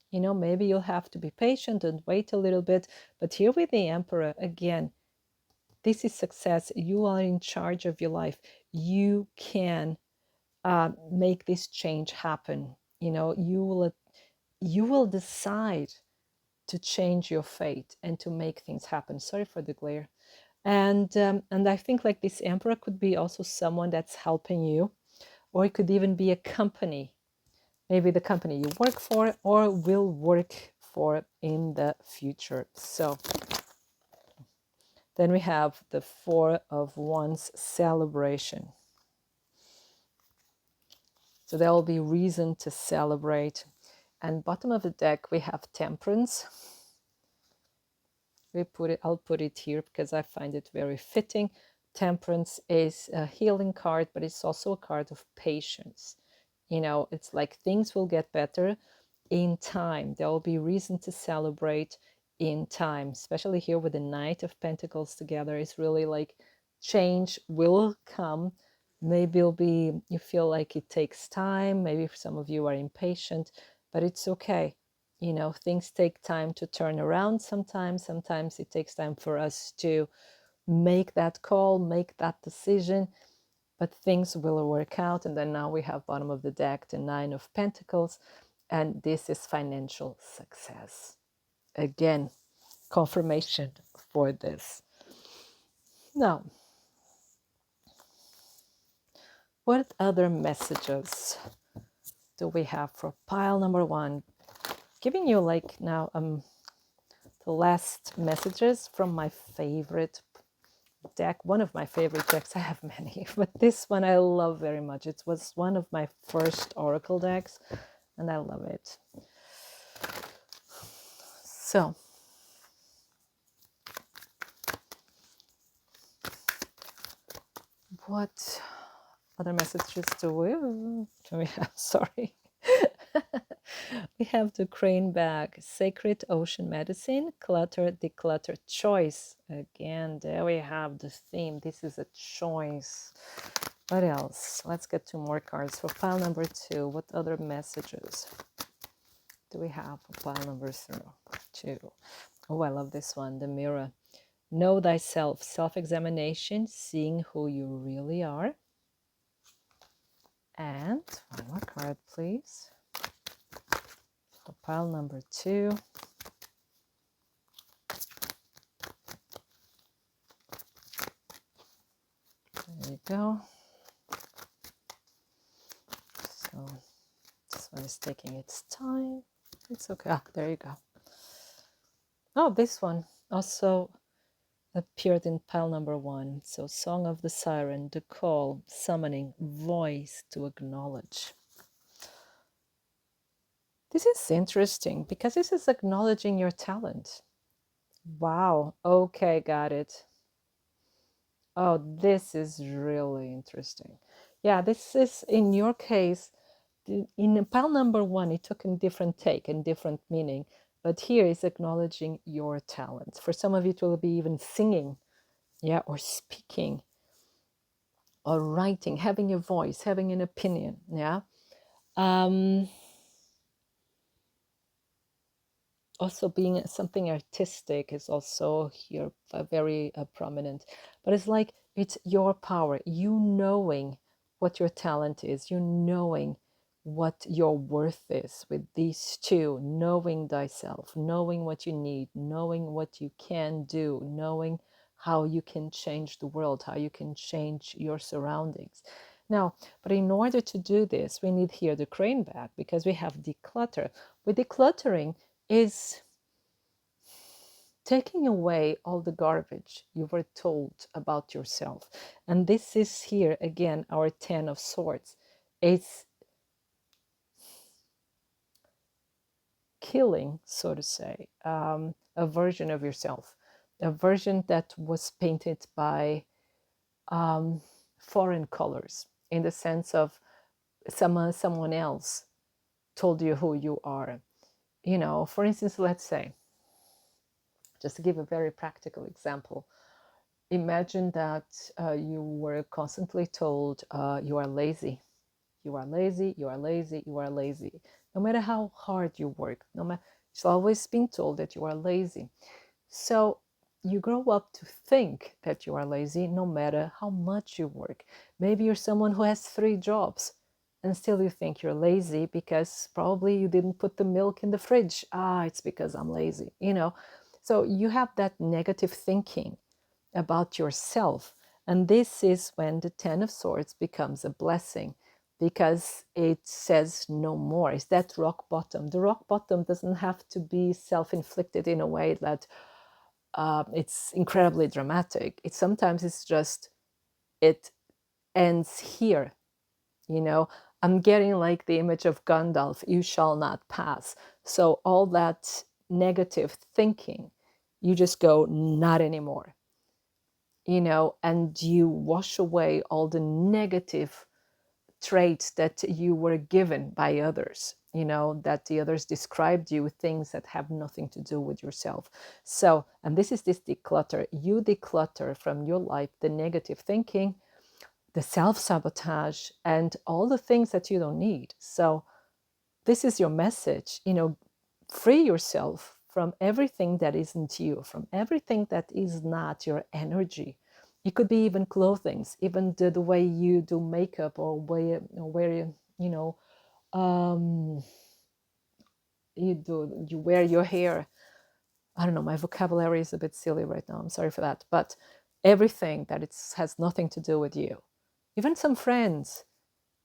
You know, maybe you'll have to be patient and wait a little bit. But here with the Emperor, again, this is success. You are in charge of your life. You can make this change happen. You know, you will decide to change your fate and to make things happen. Sorry for the glare. And I think like this Emperor could be also someone that's helping you, or it could even be a company. Maybe the company you work for or will work for in the future. So then we have the Four of Wands, celebration. So there will be reason to celebrate. And bottom of the deck, we have Temperance. I'll put it here because I find it very fitting. Temperance is a healing card, but it's also a card of patience. You know, it's like things will get better in time. There will be reason to celebrate in time, especially here with the Knight of Pentacles together. It's really like change will come. Maybe you feel like it takes time. Maybe some of you are impatient, but it's okay. You know, things take time to turn around sometimes. Sometimes it takes time for us to make that call, make that decision, but things will work out. And then now we have bottom of the deck, the Nine of Pentacles, and this is financial success. Again, confirmation for this. Now, what other messages do we have for pile number one? Giving you like now the last messages from my favorite deck, one of my favorite decks. I have many, but this one I love very much. It was one of my first oracle decks and I love it. So what other messages do we have? Sorry. We have the crane bag, sacred ocean medicine, clutter, declutter, choice. Again, there we have the theme. This is a choice. What else? Let's get 2 more cards for pile number 2. What other messages do we have for pile number 2? Oh, I love this one, the mirror. Know thyself, self-examination, seeing who you really are. And one more card, please. For pile number 2. There you go. So this one is taking its time. It's okay. Ah, there you go. Oh, this one also appeared in pile number 1. So Song of the Siren, the call, summoning, voice to acknowledge. This is interesting because this is acknowledging your talent. Wow. Okay, got it. Oh, this is really interesting. Yeah, this is, in your case, in pile number 1, it took a different take and different meaning. But here is acknowledging your talent. For some of you, it will be even singing, yeah, or speaking, or writing, having a voice, having an opinion, yeah. Also being something artistic is also here very prominent. But it's like, it's your power, you knowing what your talent is, you knowing what your worth is with these 2, knowing thyself, knowing what you need, knowing what you can do, knowing how you can change the world, how you can change your surroundings. Now, but in order to do this, we need here the crane bag, because we have declutter. With decluttering is taking away all the garbage you were told about yourself. And this is here again our 10 of Swords. It's killing, so to say, a version of yourself, a version that was painted by foreign colors, in the sense of someone else told you who you are. You know, for instance, let's say, just to give a very practical example, imagine that you were constantly told you are lazy, you are lazy, you are lazy, you are lazy. No matter how hard you work, no matter, it's always been told that you are lazy. So you grow up to think that you are lazy no matter how much you work. Maybe you're someone who has 3 jobs and still you think you're lazy because probably you didn't put the milk in the fridge. Ah, it's because I'm lazy, you know. So you have that negative thinking about yourself. And this is when the 10 of Swords becomes a blessing, because it says no more. It's that rock bottom. The rock bottom doesn't have to be self-inflicted in a way that it's incredibly dramatic. Sometimes it's just, it ends here, you know. I'm getting like the image of Gandalf, you shall not pass. So all that negative thinking, you just go, not anymore, you know, and you wash away all the negative traits that you were given by others, you know, that the others described you with, things that have nothing to do with yourself. So, and this is this declutter. You declutter from your life the negative thinking, the self-sabotage, and all the things that you don't need. So this is your message, you know, free yourself from everything that isn't you, from everything that is not your energy. It could be even clothing, even the way you do makeup, or where you know, you wear your hair. I don't know, my vocabulary is a bit silly right now, I'm sorry for that. But everything that has nothing to do with you, even some friends,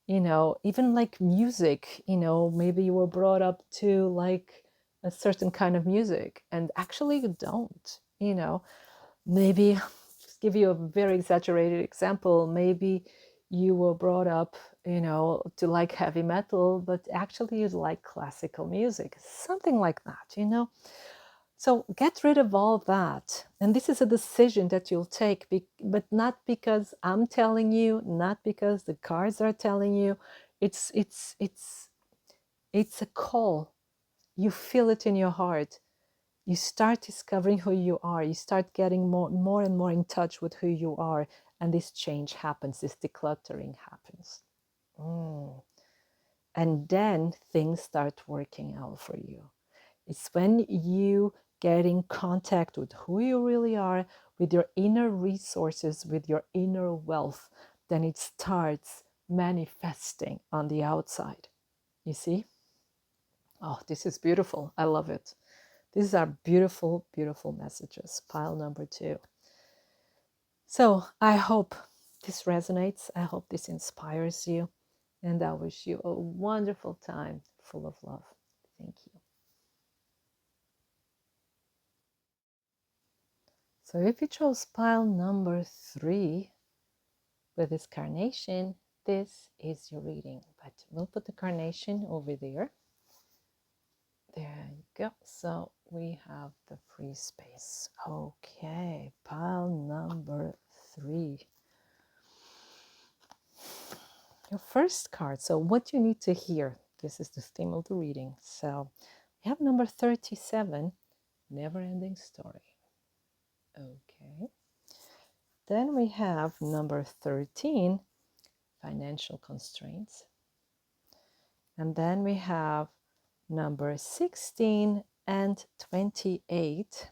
you know, even like music, you know, maybe you were brought up to like a certain kind of music and actually you don't, you know. Maybe, just give you a very exaggerated example, maybe you were brought up, you know, to like heavy metal, but actually you like classical music, something like that, you know. So get rid of all that. And this is a decision that you'll take, but not because I'm telling you, not because the cards are telling you. It's It's a call. You feel it in your heart. You start discovering who you are. You start getting more and more in touch with who you are. And this change happens, this decluttering happens. And then things start working out for you. It's when you get in contact with who you really are, with your inner resources, with your inner wealth, then it starts manifesting on the outside. You see? Oh, this is beautiful. I love it. These are beautiful, beautiful messages. Pile number 2. So I hope this resonates. I hope this inspires you. And I wish you a wonderful time full of love. Thank you. So if you chose pile number 3 with this carnation, this is your reading. But we'll put the carnation over there. There you go. So we have the free space. Okay, pile number 3. Your first card. So what you need to hear. This is the theme of the reading. So we have number 37, never-ending story. Okay. Then we have number 13, financial constraints. And then we have number 16 and 28.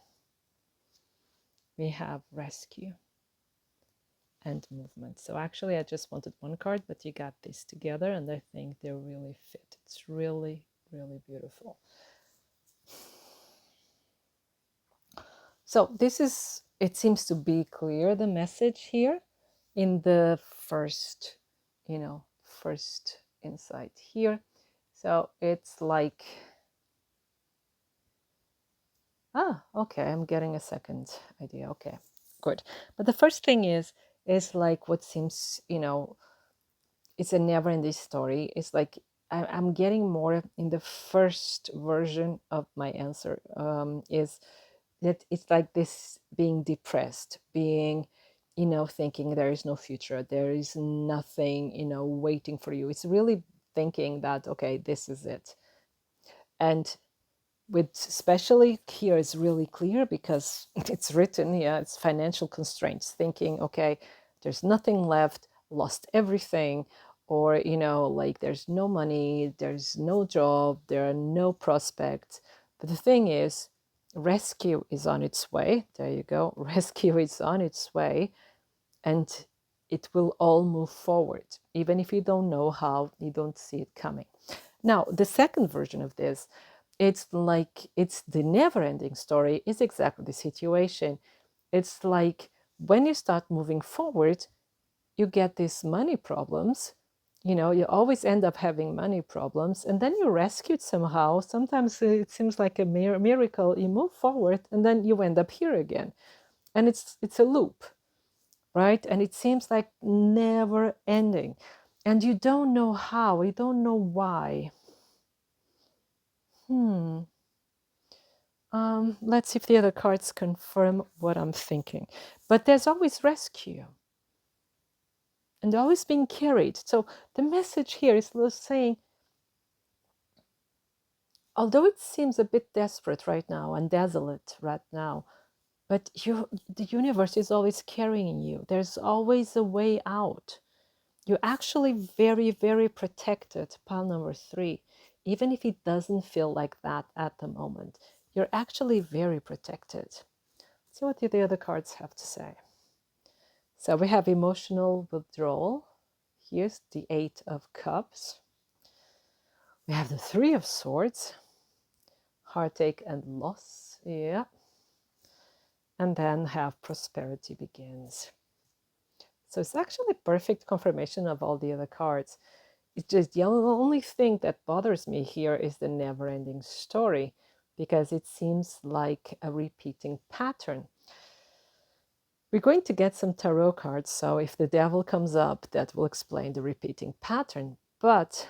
We have rescue and movement. So actually I just wanted one card, but you got this together and I think they really fit. It's really, really beautiful. So this is, it seems to be clear, the message here in the first, first insight here. So it's like, okay, I'm getting a second idea. Okay, good. But the first thing is like what seems, it's a never-ending story. It's like I'm getting more in the first version of my answer is that it's like this being depressed, being, thinking there is no future, there is nothing, waiting for you. It's really thinking that, okay, this is it. And with especially here is really clear because it's written, it's financial constraints, thinking, okay, there's nothing left, lost everything, or, like there's no money, there's no job, there are no prospects. But the thing is, rescue is on its way. There you go. Rescue is on its way, and it will all move forward. Even if you don't know how, you don't see it coming. Now, the second version of this, it's like it's the never-ending story, is exactly the situation. It's like when you start moving forward, you get these money problems. You always end up having money problems, and then you're rescued somehow. Sometimes it seems like a miracle. You move forward, and then you end up here again, and it's a loop, right? And it seems like never ending, and you don't know how, you don't know why. Let's see if the other cards confirm what I'm thinking. But there's always rescue and always being carried. So the message here is saying, although it seems a bit desperate right now and desolate right now, but the universe is always carrying you. There's always a way out. You're actually very, very protected, pile number 3, even if it doesn't feel like that at the moment. You're actually very protected. Let's see what the other cards have to say. So we have emotional withdrawal. Here's the 8 of Cups. We have the 3 of Swords. Heartache and loss. Yeah. And then have prosperity begins. So it's actually perfect confirmation of all the other cards. It's just the only thing that bothers me here is the never-ending story, because it seems like a repeating pattern. We're going to get some tarot cards, so if the devil comes up, that will explain the repeating pattern. But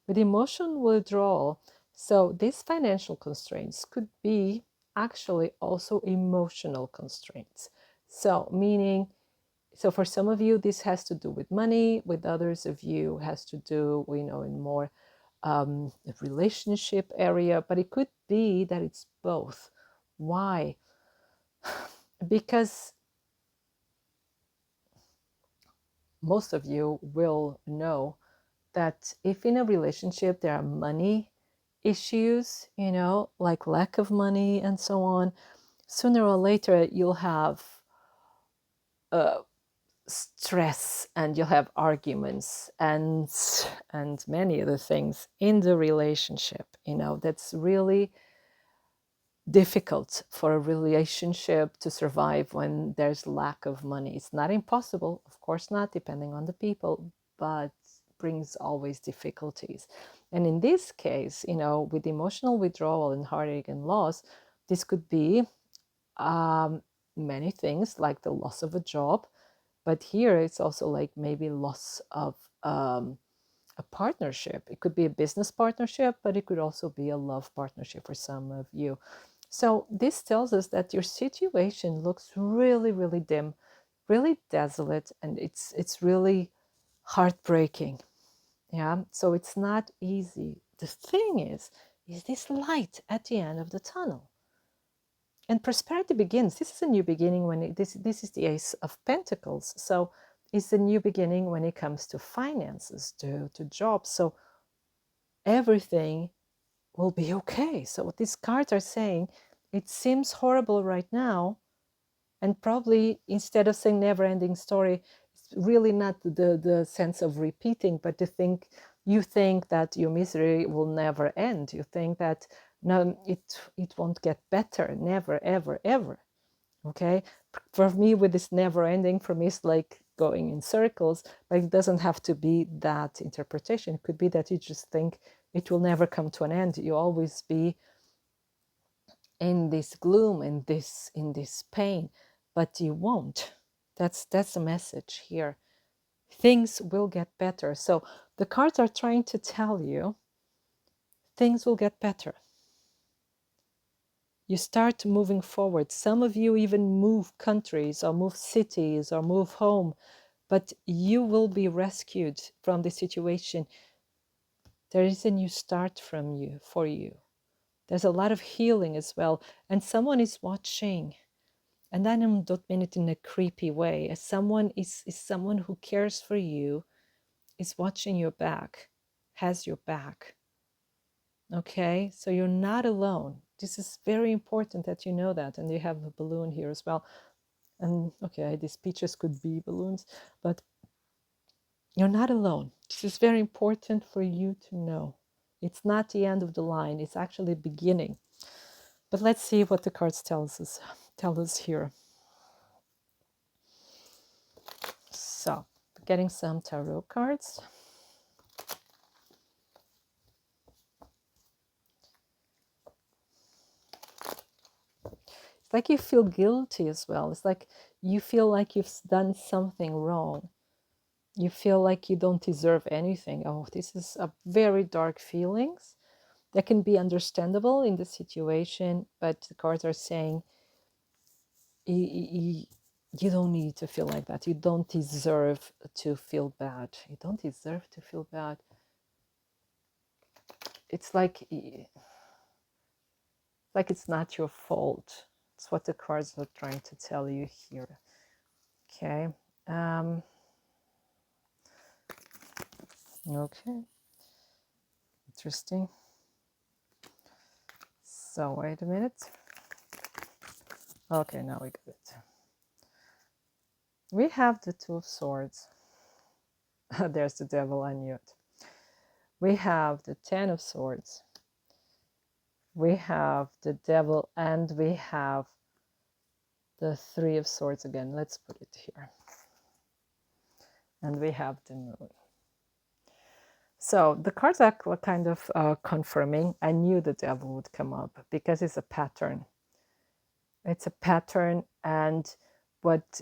with emotional withdrawal, so these financial constraints could be actually also emotional constraints. So meaning, so for some of you, this has to do with money. With others of you, has to do, in more a relationship area, but it could be that it's both. Why? Because most of you will know that if in a relationship there are money issues, like lack of money and so on, sooner or later you'll have stress and you'll have arguments and many other things in the relationship. That's really difficult for a relationship to survive when there's lack of money. It's not impossible, of course not, depending on the people, but brings always difficulties. And in this case, with emotional withdrawal and heartache and loss, this could be many things, like the loss of a job, but here it's also like maybe loss of a partnership. It could be a business partnership, but it could also be a love partnership for some of you. So this tells us that your situation looks really, really dim, really desolate, and it's really heartbreaking. Yeah. So it's not easy. The thing is this light at the end of the tunnel. And prosperity begins. This is a new beginning when this is the Ace of Pentacles. So it's a new beginning when it comes to finances, to jobs. So everything will be okay. So what these cards are saying, it seems horrible right now, and probably instead of saying never-ending story, it's really not the sense of repeating, but you think that your misery will never end. You think that no, it won't get better, never, ever, ever. Okay, for me, with this never ending, for me it's like going in circles, but it doesn't have to be that interpretation. It could be that you just think it will never come to an end. You always be in this gloom, in this pain, but you won't. That's the message here. Things will get better. So the cards are trying to tell you things will get better. You start moving forward. Some of you even move countries or move cities or move home, but you will be rescued from the situation. There is a new start for you. There's a lot of healing as well, and someone is watching. And I don't mean it in a creepy way. As someone is someone who cares for you, is watching your back, has your back. Okay, so you're not alone. This is very important that you know that. And you have a balloon here as well. And okay, these peaches could be balloons, but you're not alone. This is very important for you to know. It's not the end of the line, it's actually beginning. But let's see what the cards tell us here. So, getting some tarot cards. It's like you feel guilty as well. It's like you feel like you've done something wrong. You feel like you don't deserve anything. Oh, this is a very dark feelings that can be understandable in the situation, but the cards are saying you don't need to feel like that. You don't deserve to feel bad. You don't deserve to feel bad. It's like it's not your fault. It's what the cards are trying to tell you here. Okay. Okay. Interesting. So wait a minute. Okay, now we got it. We have the Two of Swords. There's the devil, I knew it. We have the Ten of Swords. We have the devil, and we have the Three of Swords again. Let's put it here. And we have the Moon. So the cards are kind of confirming. I knew the devil would come up because it's a pattern. It's a pattern, and what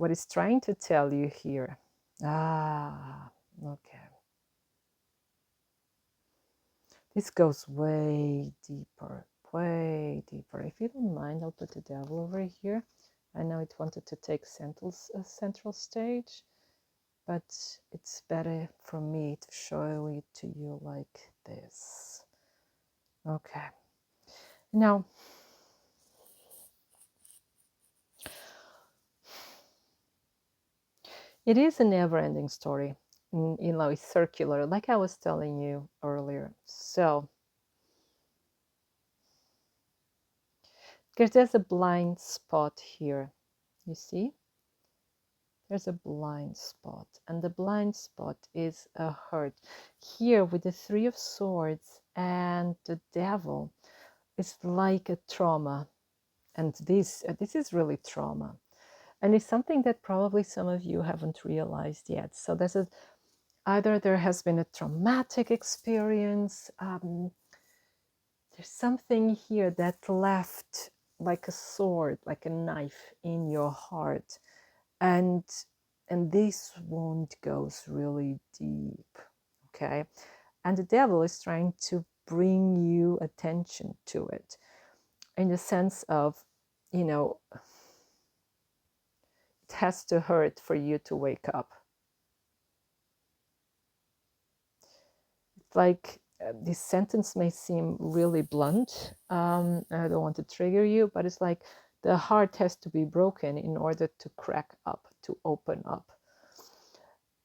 it's trying to tell you here. Okay. This goes way deeper, way deeper. If you don't mind, I'll put the devil over here. I know it wanted to take central stage. but it's better for me to show it to you like this. Okay. Now, it is a never-ending story. It's circular, like I was telling you earlier. So, because there's a blind spot here, you see? There's a blind spot, and the blind spot is a hurt. Here, with the Three of Swords and the Devil, it's like a trauma, and this is really trauma, and it's something that probably some of you haven't realized yet. So this is either there has been a traumatic experience. There's something here that left like a sword, like a knife in your heart, and this wound goes really deep. Okay, and the devil is trying to bring you attention to it, in the sense of, you know, it has to hurt for you to wake up. It's like this sentence may seem really blunt. I don't want to trigger you, but it's like the heart has to be broken in order to crack up, to open up.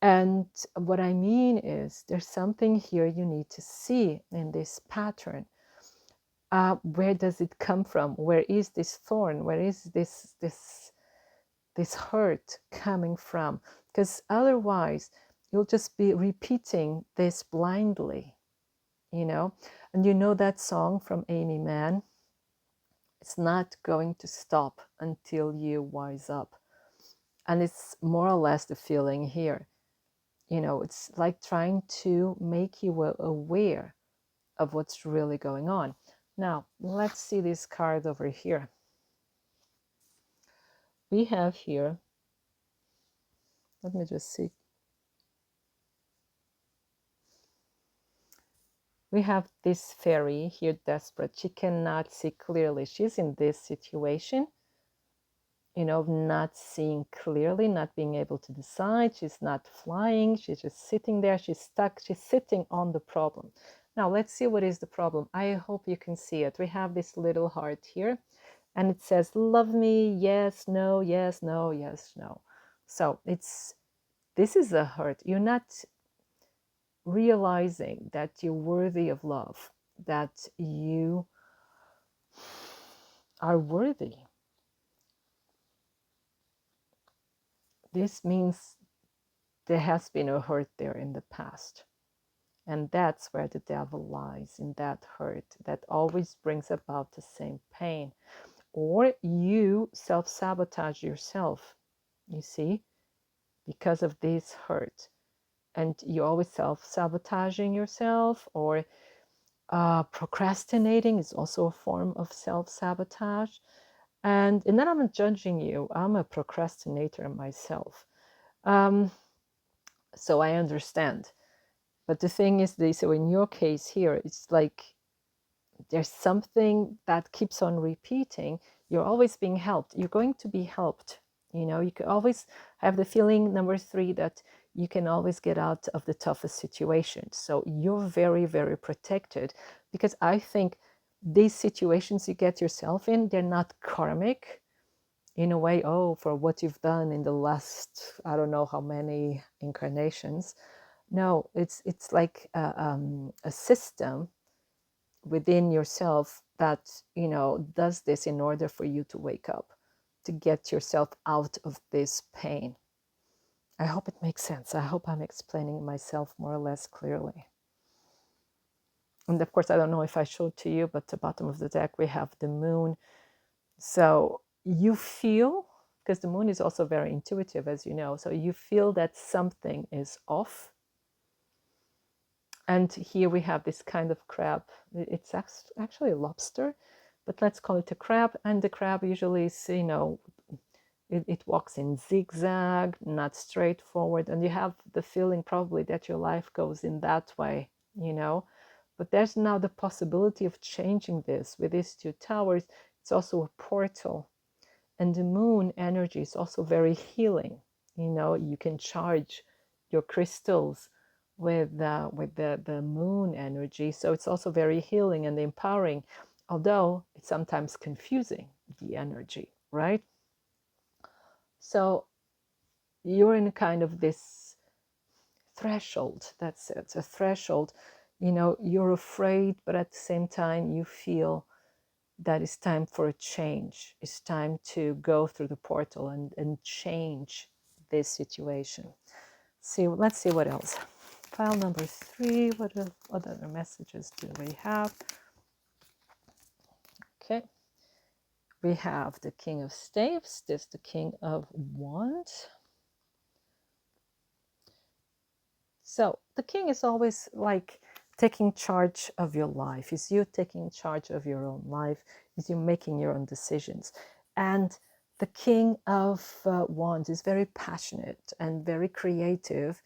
And what I mean is, there's something here you need to see in this pattern. Where does it come from? Where is this thorn? Where is this hurt coming from? Because otherwise, you'll just be repeating this blindly, you know. And you know that song from Amy Mann, it's not going to stop until you wise up. And it's more or less the feeling here. You know, it's like trying to make you aware of what's really going on. Now, let's see this card over here. We have here, let me just see. We have this fairy here, desperate. She cannot see clearly. She's in this situation, you know, not seeing clearly, not being able to decide. She's not flying. She's just sitting there. She's stuck. She's sitting on the problem. Now, let's see what is the problem. I hope you can see it. We have this little heart here, and it says, love me, yes, no, yes, no, yes, no. So this is a hurt. You're not realizing that you're worthy of love, that you are worthy. This means there has been a hurt there in the past. And that's where the devil lies, in that hurt that always brings about the same pain. Or you self-sabotage yourself, you see, because of this hurt. And you're always self-sabotaging yourself, or procrastinating is also a form of self-sabotage. And then I'm not judging you. I'm a procrastinator myself. So I understand. But the thing is, so in your case here, it's like there's something that keeps on repeating. You're always being helped. You're going to be helped. You know, you can always have the feeling, number 3, that you can always get out of the toughest situation. So you're very, very protected, because I think these situations you get yourself in, they're not karmic in a way, oh, for what you've done in the last, I don't know how many incarnations. No, it's like a system within yourself that, you know, does this in order for you to wake up, to get yourself out of this pain. I hope it makes sense. I hope I'm explaining myself more or less clearly. And of course, I don't know if I showed to you, but at the bottom of the deck, we have the moon. So you feel, because the moon is also very intuitive, as you know, so you feel that something is off. And here we have this kind of crab. It's actually a lobster, but let's call it a crab. And the crab usually is, you know, it walks in zigzag, not straightforward. And you have the feeling probably that your life goes in that way, you know. But there's now the possibility of changing this with these 2 towers. It's also a portal. And the moon energy is also very healing. You know, you can charge your crystals with the moon energy. So it's also very healing and empowering, although it's sometimes confusing, the energy, right? So you're in kind of this threshold. That's it, a threshold. You're afraid, but at the same time you feel that it's time for a change. It's time to go through the portal and change this situation. Let's see what else. File number 3. What other messages do we have? Okay. We have the King of Staves. This is the King of Wands. So the king is always like taking charge of your life. Is you taking charge of your own life? Is you making your own decisions? And the king of wands is very passionate and very creative,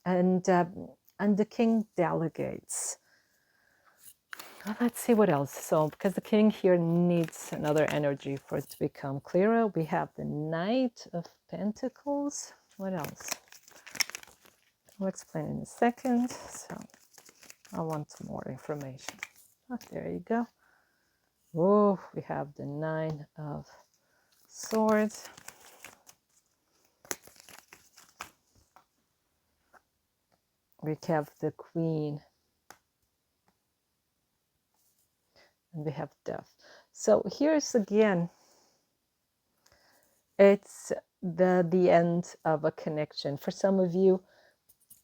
and the king delegates. Well, let's see what else. So because the king here needs another energy for it to become clearer, we have the Knight of Pentacles. What else? I'll explain in a second. So I want some more information. Oh, there you go. Oh, we have the 9 of Swords. We have the Queen. And we have Death. So here's again, it's the end of a connection. For some of you,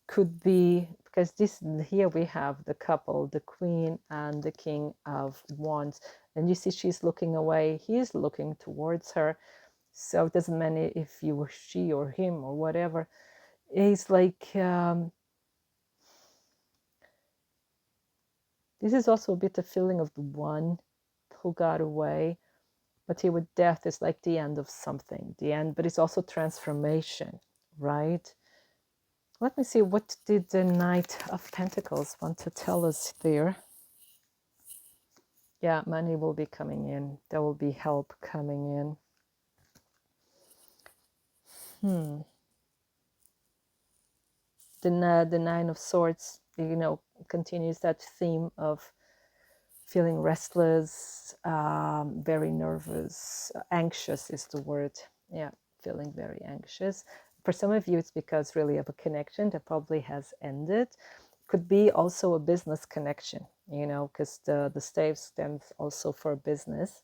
could be because this here we have the couple, the Queen and the King of Wands, and you see she's looking away, he's looking towards her. So it doesn't matter if you were she or him or whatever. It's like this is also a bit a feeling of the one who got away, but here with Death is like the end of something, the end, but it's also transformation, right? Let me see, what did the Knight of Pentacles want to tell us there? Yeah, money will be coming in. There will be help coming in. The 9 of Swords, continues that theme of feeling restless, very nervous, anxious is the word. Yeah, feeling very anxious. For some of you, it's because really of a connection that probably has ended. Could be also a business connection, because the stave stands also for business.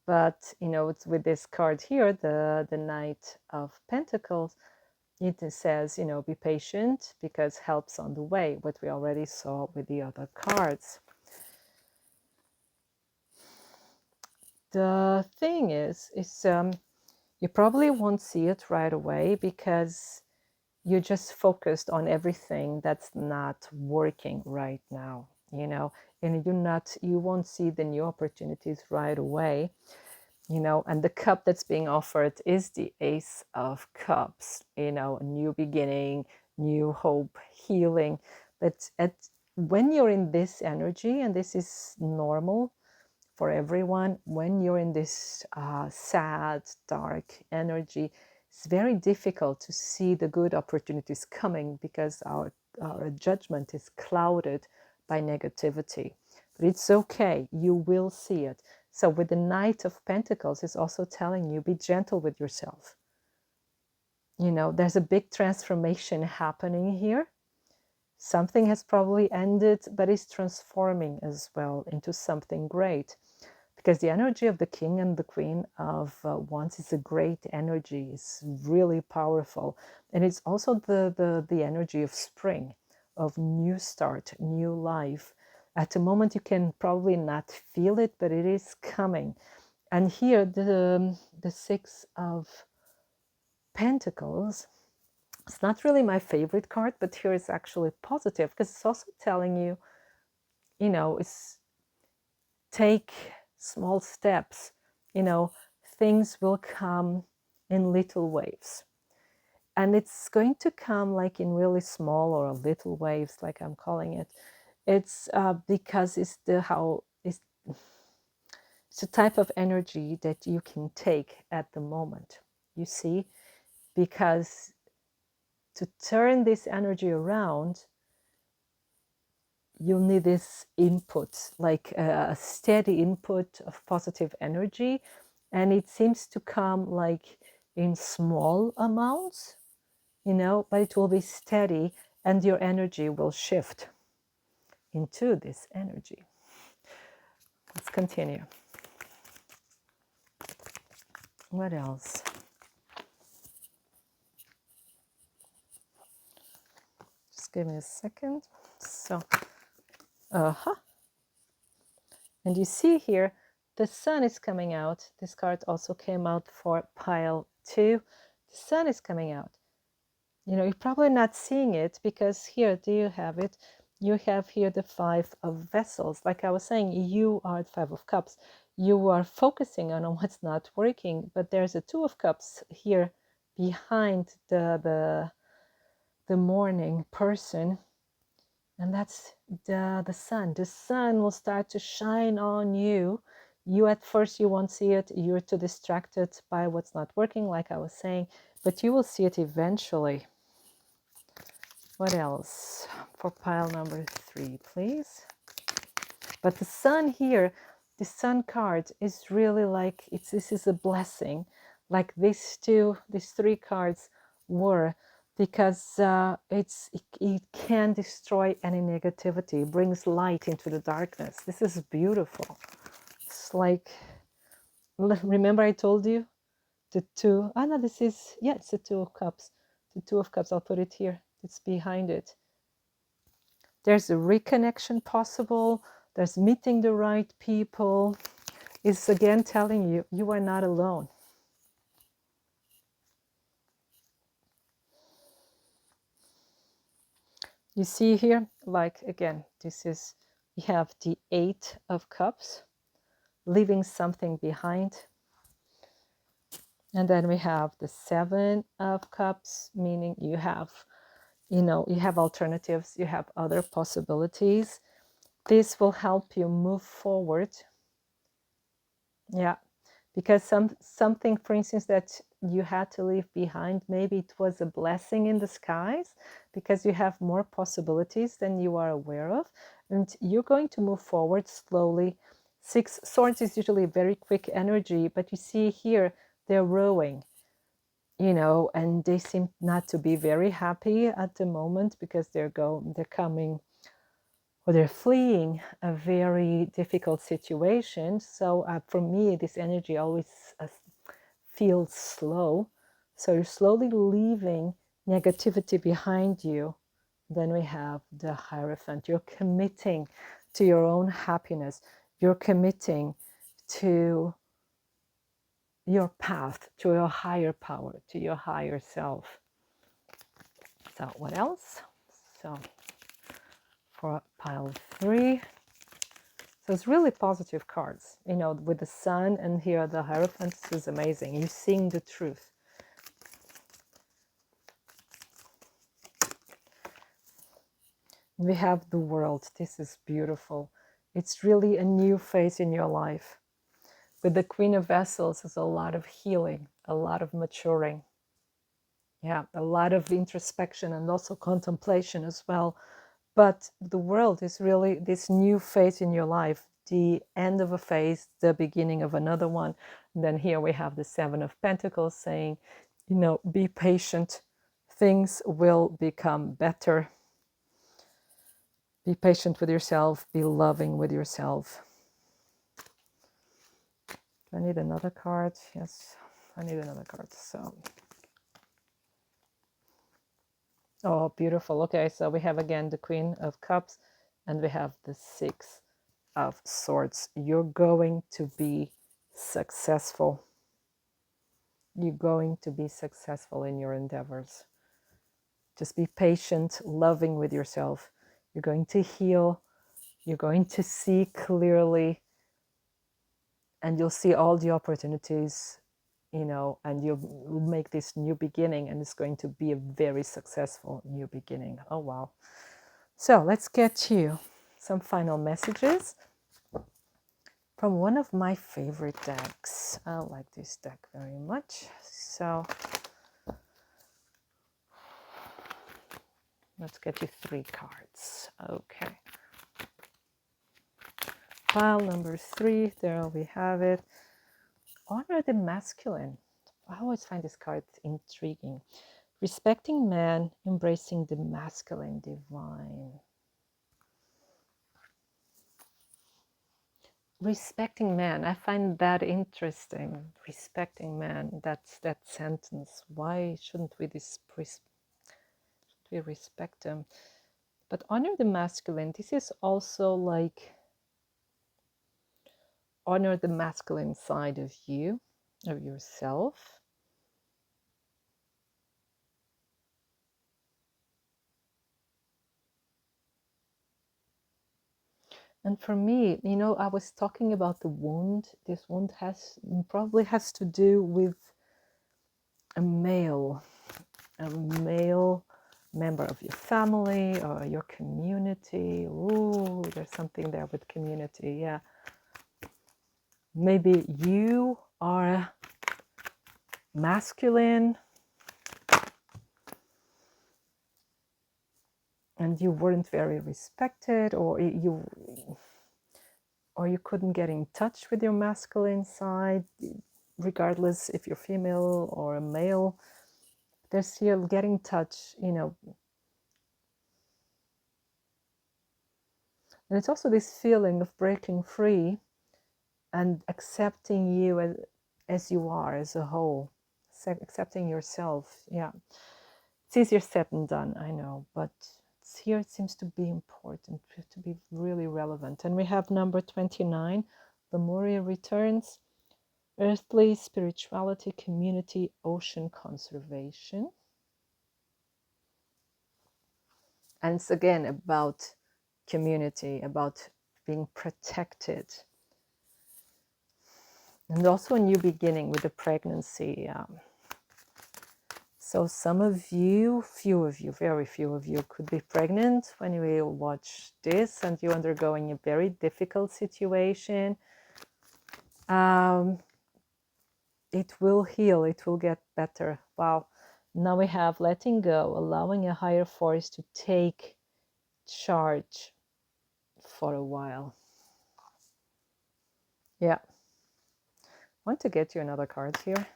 But, it's with this card here, the Knight of Pentacles, it says, be patient because help's on the way, what we already saw with the other cards. The thing is you probably won't see it right away because you're just focused on everything that's not working right now, and you won't see the new opportunities right away, and the cup that's being offered is the Ace of Cups, a new beginning, new hope, healing. But when you're in this energy, and this is normal for everyone, when you're in this sad, dark energy, it's very difficult to see the good opportunities coming because our judgment is clouded by negativity. But it's okay, you will see it. So with the Knight of Pentacles, it's also telling you, be gentle with yourself. There's a big transformation happening here. Something has probably ended, but is transforming as well into something great. Because the energy of the King and the Queen of Wands is a great energy. It's really powerful. And it's also the energy of spring, of new start, new life. At the moment, you can probably not feel it, but it is coming. And here, the 6 of Pentacles, it's not really my favorite card, but here it's actually positive because it's also telling you, it's take small steps, things will come in little waves. And it's going to come like in really small or little waves, like I'm calling it. It's because it's it's a type of energy that you can take at the moment. you see, because to turn this energy around, you'll need this input, like a steady input of positive energy. And it seems to come like in small amounts, but it will be steady and your energy will shift into this energy. Let's continue. What else? Just give me a second. So, and you see here, the sun is coming out. This card also came out for pile 2. The sun is coming out. You're probably not seeing it because here, do you have it? You have here the 5 of vessels. Like I was saying, you are the 5 of cups. You are focusing on what's not working, but there's a 2 of cups here behind the morning person. And that's the sun. The sun will start to shine on you. You at first, you won't see it. You're too distracted by what's not working, like I was saying, but you will see it eventually. What else for pile number 3, please? But the sun here, the sun card is really like, this is a blessing, like these 3 cards were, because it can destroy any negativity, it brings light into the darkness. This is beautiful. It's like, remember I told you the 2, no, this is, yeah, it's the 2 of cups. The 2 of cups, I'll put it here, it's behind it. There's a reconnection possible. There's meeting the right people. It's again telling you, you are not alone. You see here, like again, this is, we have the 8 of cups, leaving something behind. And then we have the 7 of cups, meaning you have, you have alternatives, you have other possibilities. This will help you move forward. Yeah, because something, for instance, that you had to leave behind, maybe it was a blessing in disguise, because you have more possibilities than you are aware of, and you're going to move forward slowly. 6 swords is usually very quick energy, but you see here, they're rowing, and they seem not to be very happy at the moment because they're coming, or they're fleeing a very difficult situation. So for me, this energy always feels slow. So you're slowly leaving negativity behind you. Then we have the Hierophant. You're committing to your own happiness. You're committing to your path, to your higher power, to your higher self. So what else? So for pile 3, so it's really positive cards, with the sun, and here the Hierophant. Is amazing. You're seeing the truth. We have the World. This is beautiful. It's really a new phase in your life. With the Queen of Vessels, is a lot of healing, a lot of maturing. Yeah, a lot of introspection and also contemplation as well. But the World is really this new phase in your life, the end of a phase, the beginning of another one. And then here we have the 7 of Pentacles saying, be patient. Things will become better. Be patient with yourself. Be loving with yourself. Do I need another card? Yes, I need another card. So, oh, beautiful. Okay, so we have again the Queen of Cups, and we have the 6 of Swords. You're going to be successful. You're going to be successful in your endeavors. Just be patient, loving with yourself. You're going to heal. You're going to see clearly, and you'll see all the opportunities, and you'll make this new beginning, and it's going to be a very successful new beginning. Oh, wow. So let's get you some final messages from one of my favorite decks. I like this deck very much. So let's get you 3 cards. Okay. Pile number 3, there we have it. Honor the masculine. I always find this card intriguing. Respecting man, embracing the masculine divine. Respecting man, I find that interesting. Respecting man, that's that sentence. Why shouldn't we respect them? But honor the masculine, this is also like honor the masculine side of you, of yourself. And for me, you know, I was talking about the wound. This wound probably has to do with a male member of your family or your community. Ooh, there's something there with community, yeah. Maybe you are masculine and you weren't very respected, or you couldn't get in touch with your masculine side, regardless if you're female or a male. There's here get in touch, you know. And it's also this feeling of breaking free and accepting you as you are, as a whole, accepting yourself. Yeah, it's easier said than done, I know, but here it seems to be important, to be really relevant. And we have number 29, Lemuria returns, earthly spirituality, community, ocean conservation. And it's again about community, about being protected. And also a new beginning with the pregnancy. So some of you, few of you, very few of you could be pregnant when you will watch this and you're undergoing a very difficult situation. It will heal, it will get better. Wow. Now we have letting go, allowing a higher force to take charge for a while. Yeah. I want to get you another card here.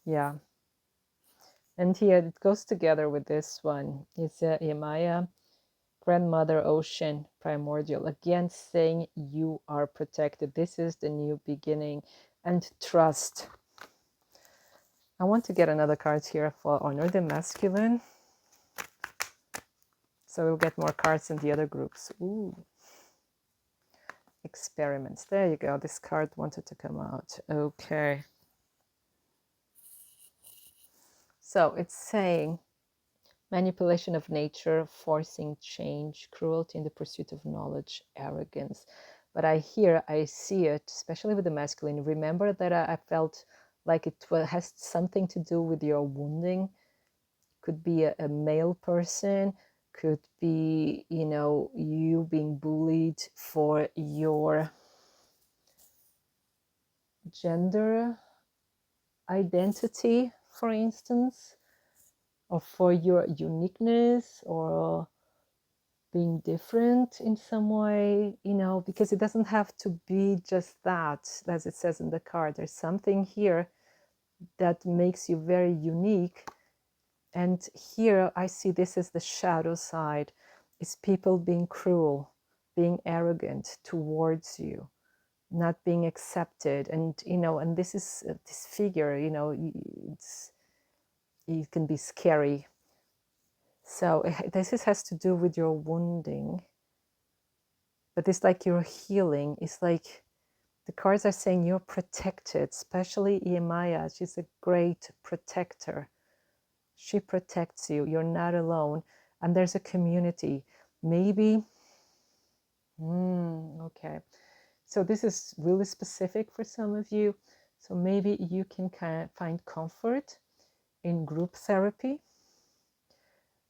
Yeah. And here it goes together with this one. It's Yemaya, Grandmother Ocean, Primordial. Again, saying you are protected. This is the new beginning. And trust. I want to get another card here for Honor the Masculine. So we'll get more cards in the other groups. Ooh. Experiments. There you go. This card wanted to come out. Okay. So it's saying manipulation of nature, forcing change, cruelty in the pursuit of knowledge, arrogance. But I see it, especially with the masculine. Remember that I felt like it has something to do with your wounding. Could be a male person, could be, you know, you being bullied for your gender identity, for instance, or for your uniqueness, or being different in some way, you know, because it doesn't have to be just that, as it says in the card. There's something here that makes you very unique. And here I see this as the shadow side. It's people being cruel, being arrogant towards you, not being accepted. And, you know, and this is this figure, you know, it can be scary. So this has to do with your wounding. But it's like you're healing. It's like the cards are saying you're protected, especially Yemaya. She's a great protector. She protects you. You're not alone. And there's a community. Maybe, okay. So this is really specific for some of you. So maybe you can kind of find comfort in group therapy,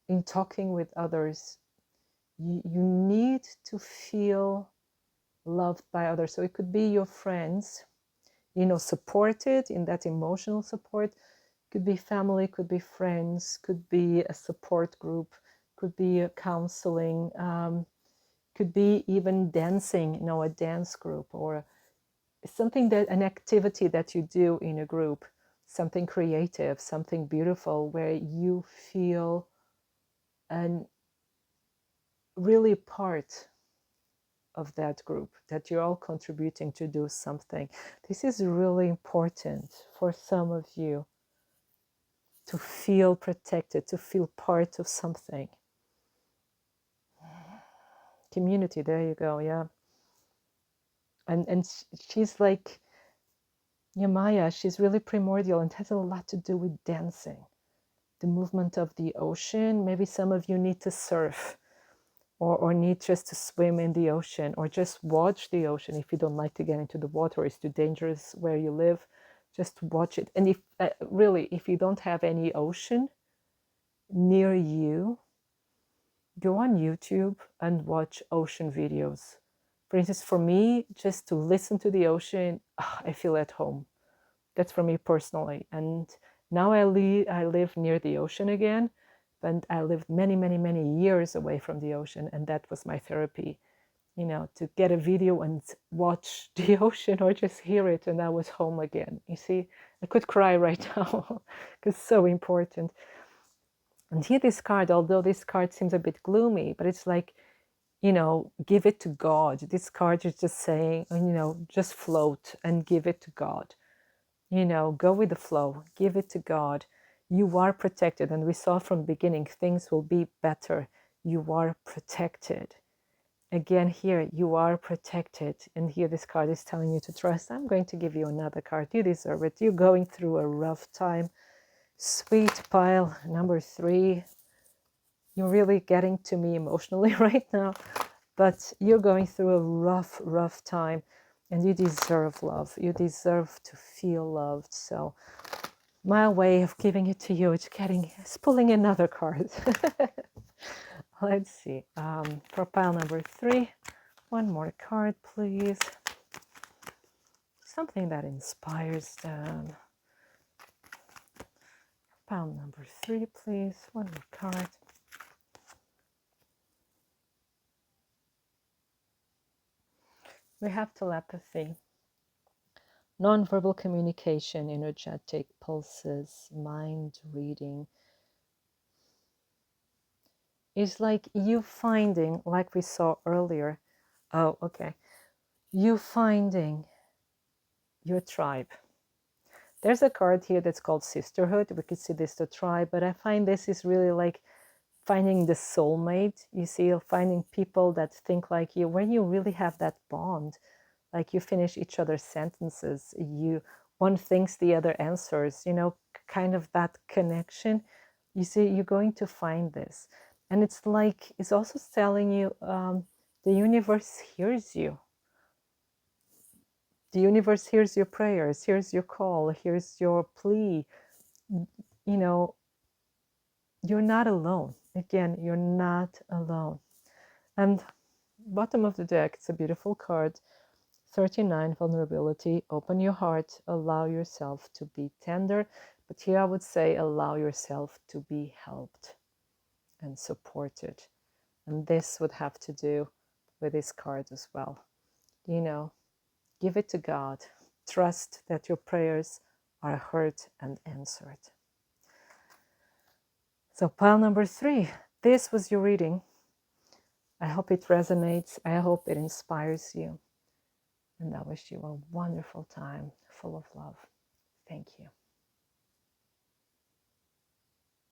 in talking with others. You need to feel loved by others. So it could be your friends, you know, supported in that emotional support. Could be family, could be friends, could be a support group, could be a counseling, could be even dancing, you know, a dance group, or something that, an activity that you do in a group, something creative, something beautiful, where you feel and really part of that group, that you're all contributing to do something. This is really important for some of you, to feel protected, to feel part of something. Community, there you go, yeah. And she's like, yeah, Maya, she's really primordial and has a lot to do with dancing, the movement of the ocean. Maybe some of you need to surf, or need just to swim in the ocean, or just watch the ocean if you don't like to get into the water, it's too dangerous where you live. Just watch it. And if really, if you don't have any ocean near you, go on YouTube and watch ocean videos. For instance, for me, just to listen to the ocean, I feel at home. That's for me personally. And now I live near the ocean again, but I lived many, many, many years away from the ocean, and that was my therapy. You know, to get a video and watch the ocean, or just hear it, and I was home again. You see, I could cry right now because it's so important. And here, this card, although this card seems a bit gloomy, but it's like, you know, give it to God. This card is just saying, you know, just float and give it to God. You know, go with the flow, give it to God. You are protected. And we saw from the beginning, things will be better. You are protected. Again, here, you are protected. And here, this card is telling you to trust. I'm going to give you another card. You deserve it. You're going through a rough time. Sweet pile number 3. You're really getting to me emotionally right now. But you're going through a rough, rough time. And you deserve love. You deserve to feel loved. So my way of giving it to you is pulling another card. Let's see. For pile number 3, one more card, please. Something that inspires them. Pile number 3, please. One more card. We have telepathy, nonverbal communication, energetic pulses, mind reading. It's like you finding, like we saw earlier. Oh, okay. You finding your tribe. There's a card here that's called sisterhood. We could see this, the tribe, but I find this is really like finding the soulmate. You see, finding people that think like you, when you really have that bond, like you finish each other's sentences, one thinks, the other answers, you know, kind of that connection. You see, you're going to find this. And it's like, it's also telling you, the universe hears you. The universe hears your prayers, hears your call, hears your plea. You know, you're not alone. Again, you're not alone. And bottom of the deck, it's a beautiful card. 39, vulnerability. Open your heart, allow yourself to be tender. But here I would say, allow yourself to be helped and supported. And this would have to do with this card as well. You know, give it to God. Trust that your prayers are heard and answered. So pile number 3, this was your reading. I hope it resonates. I hope it inspires you. And I wish you a wonderful time full of love. Thank you.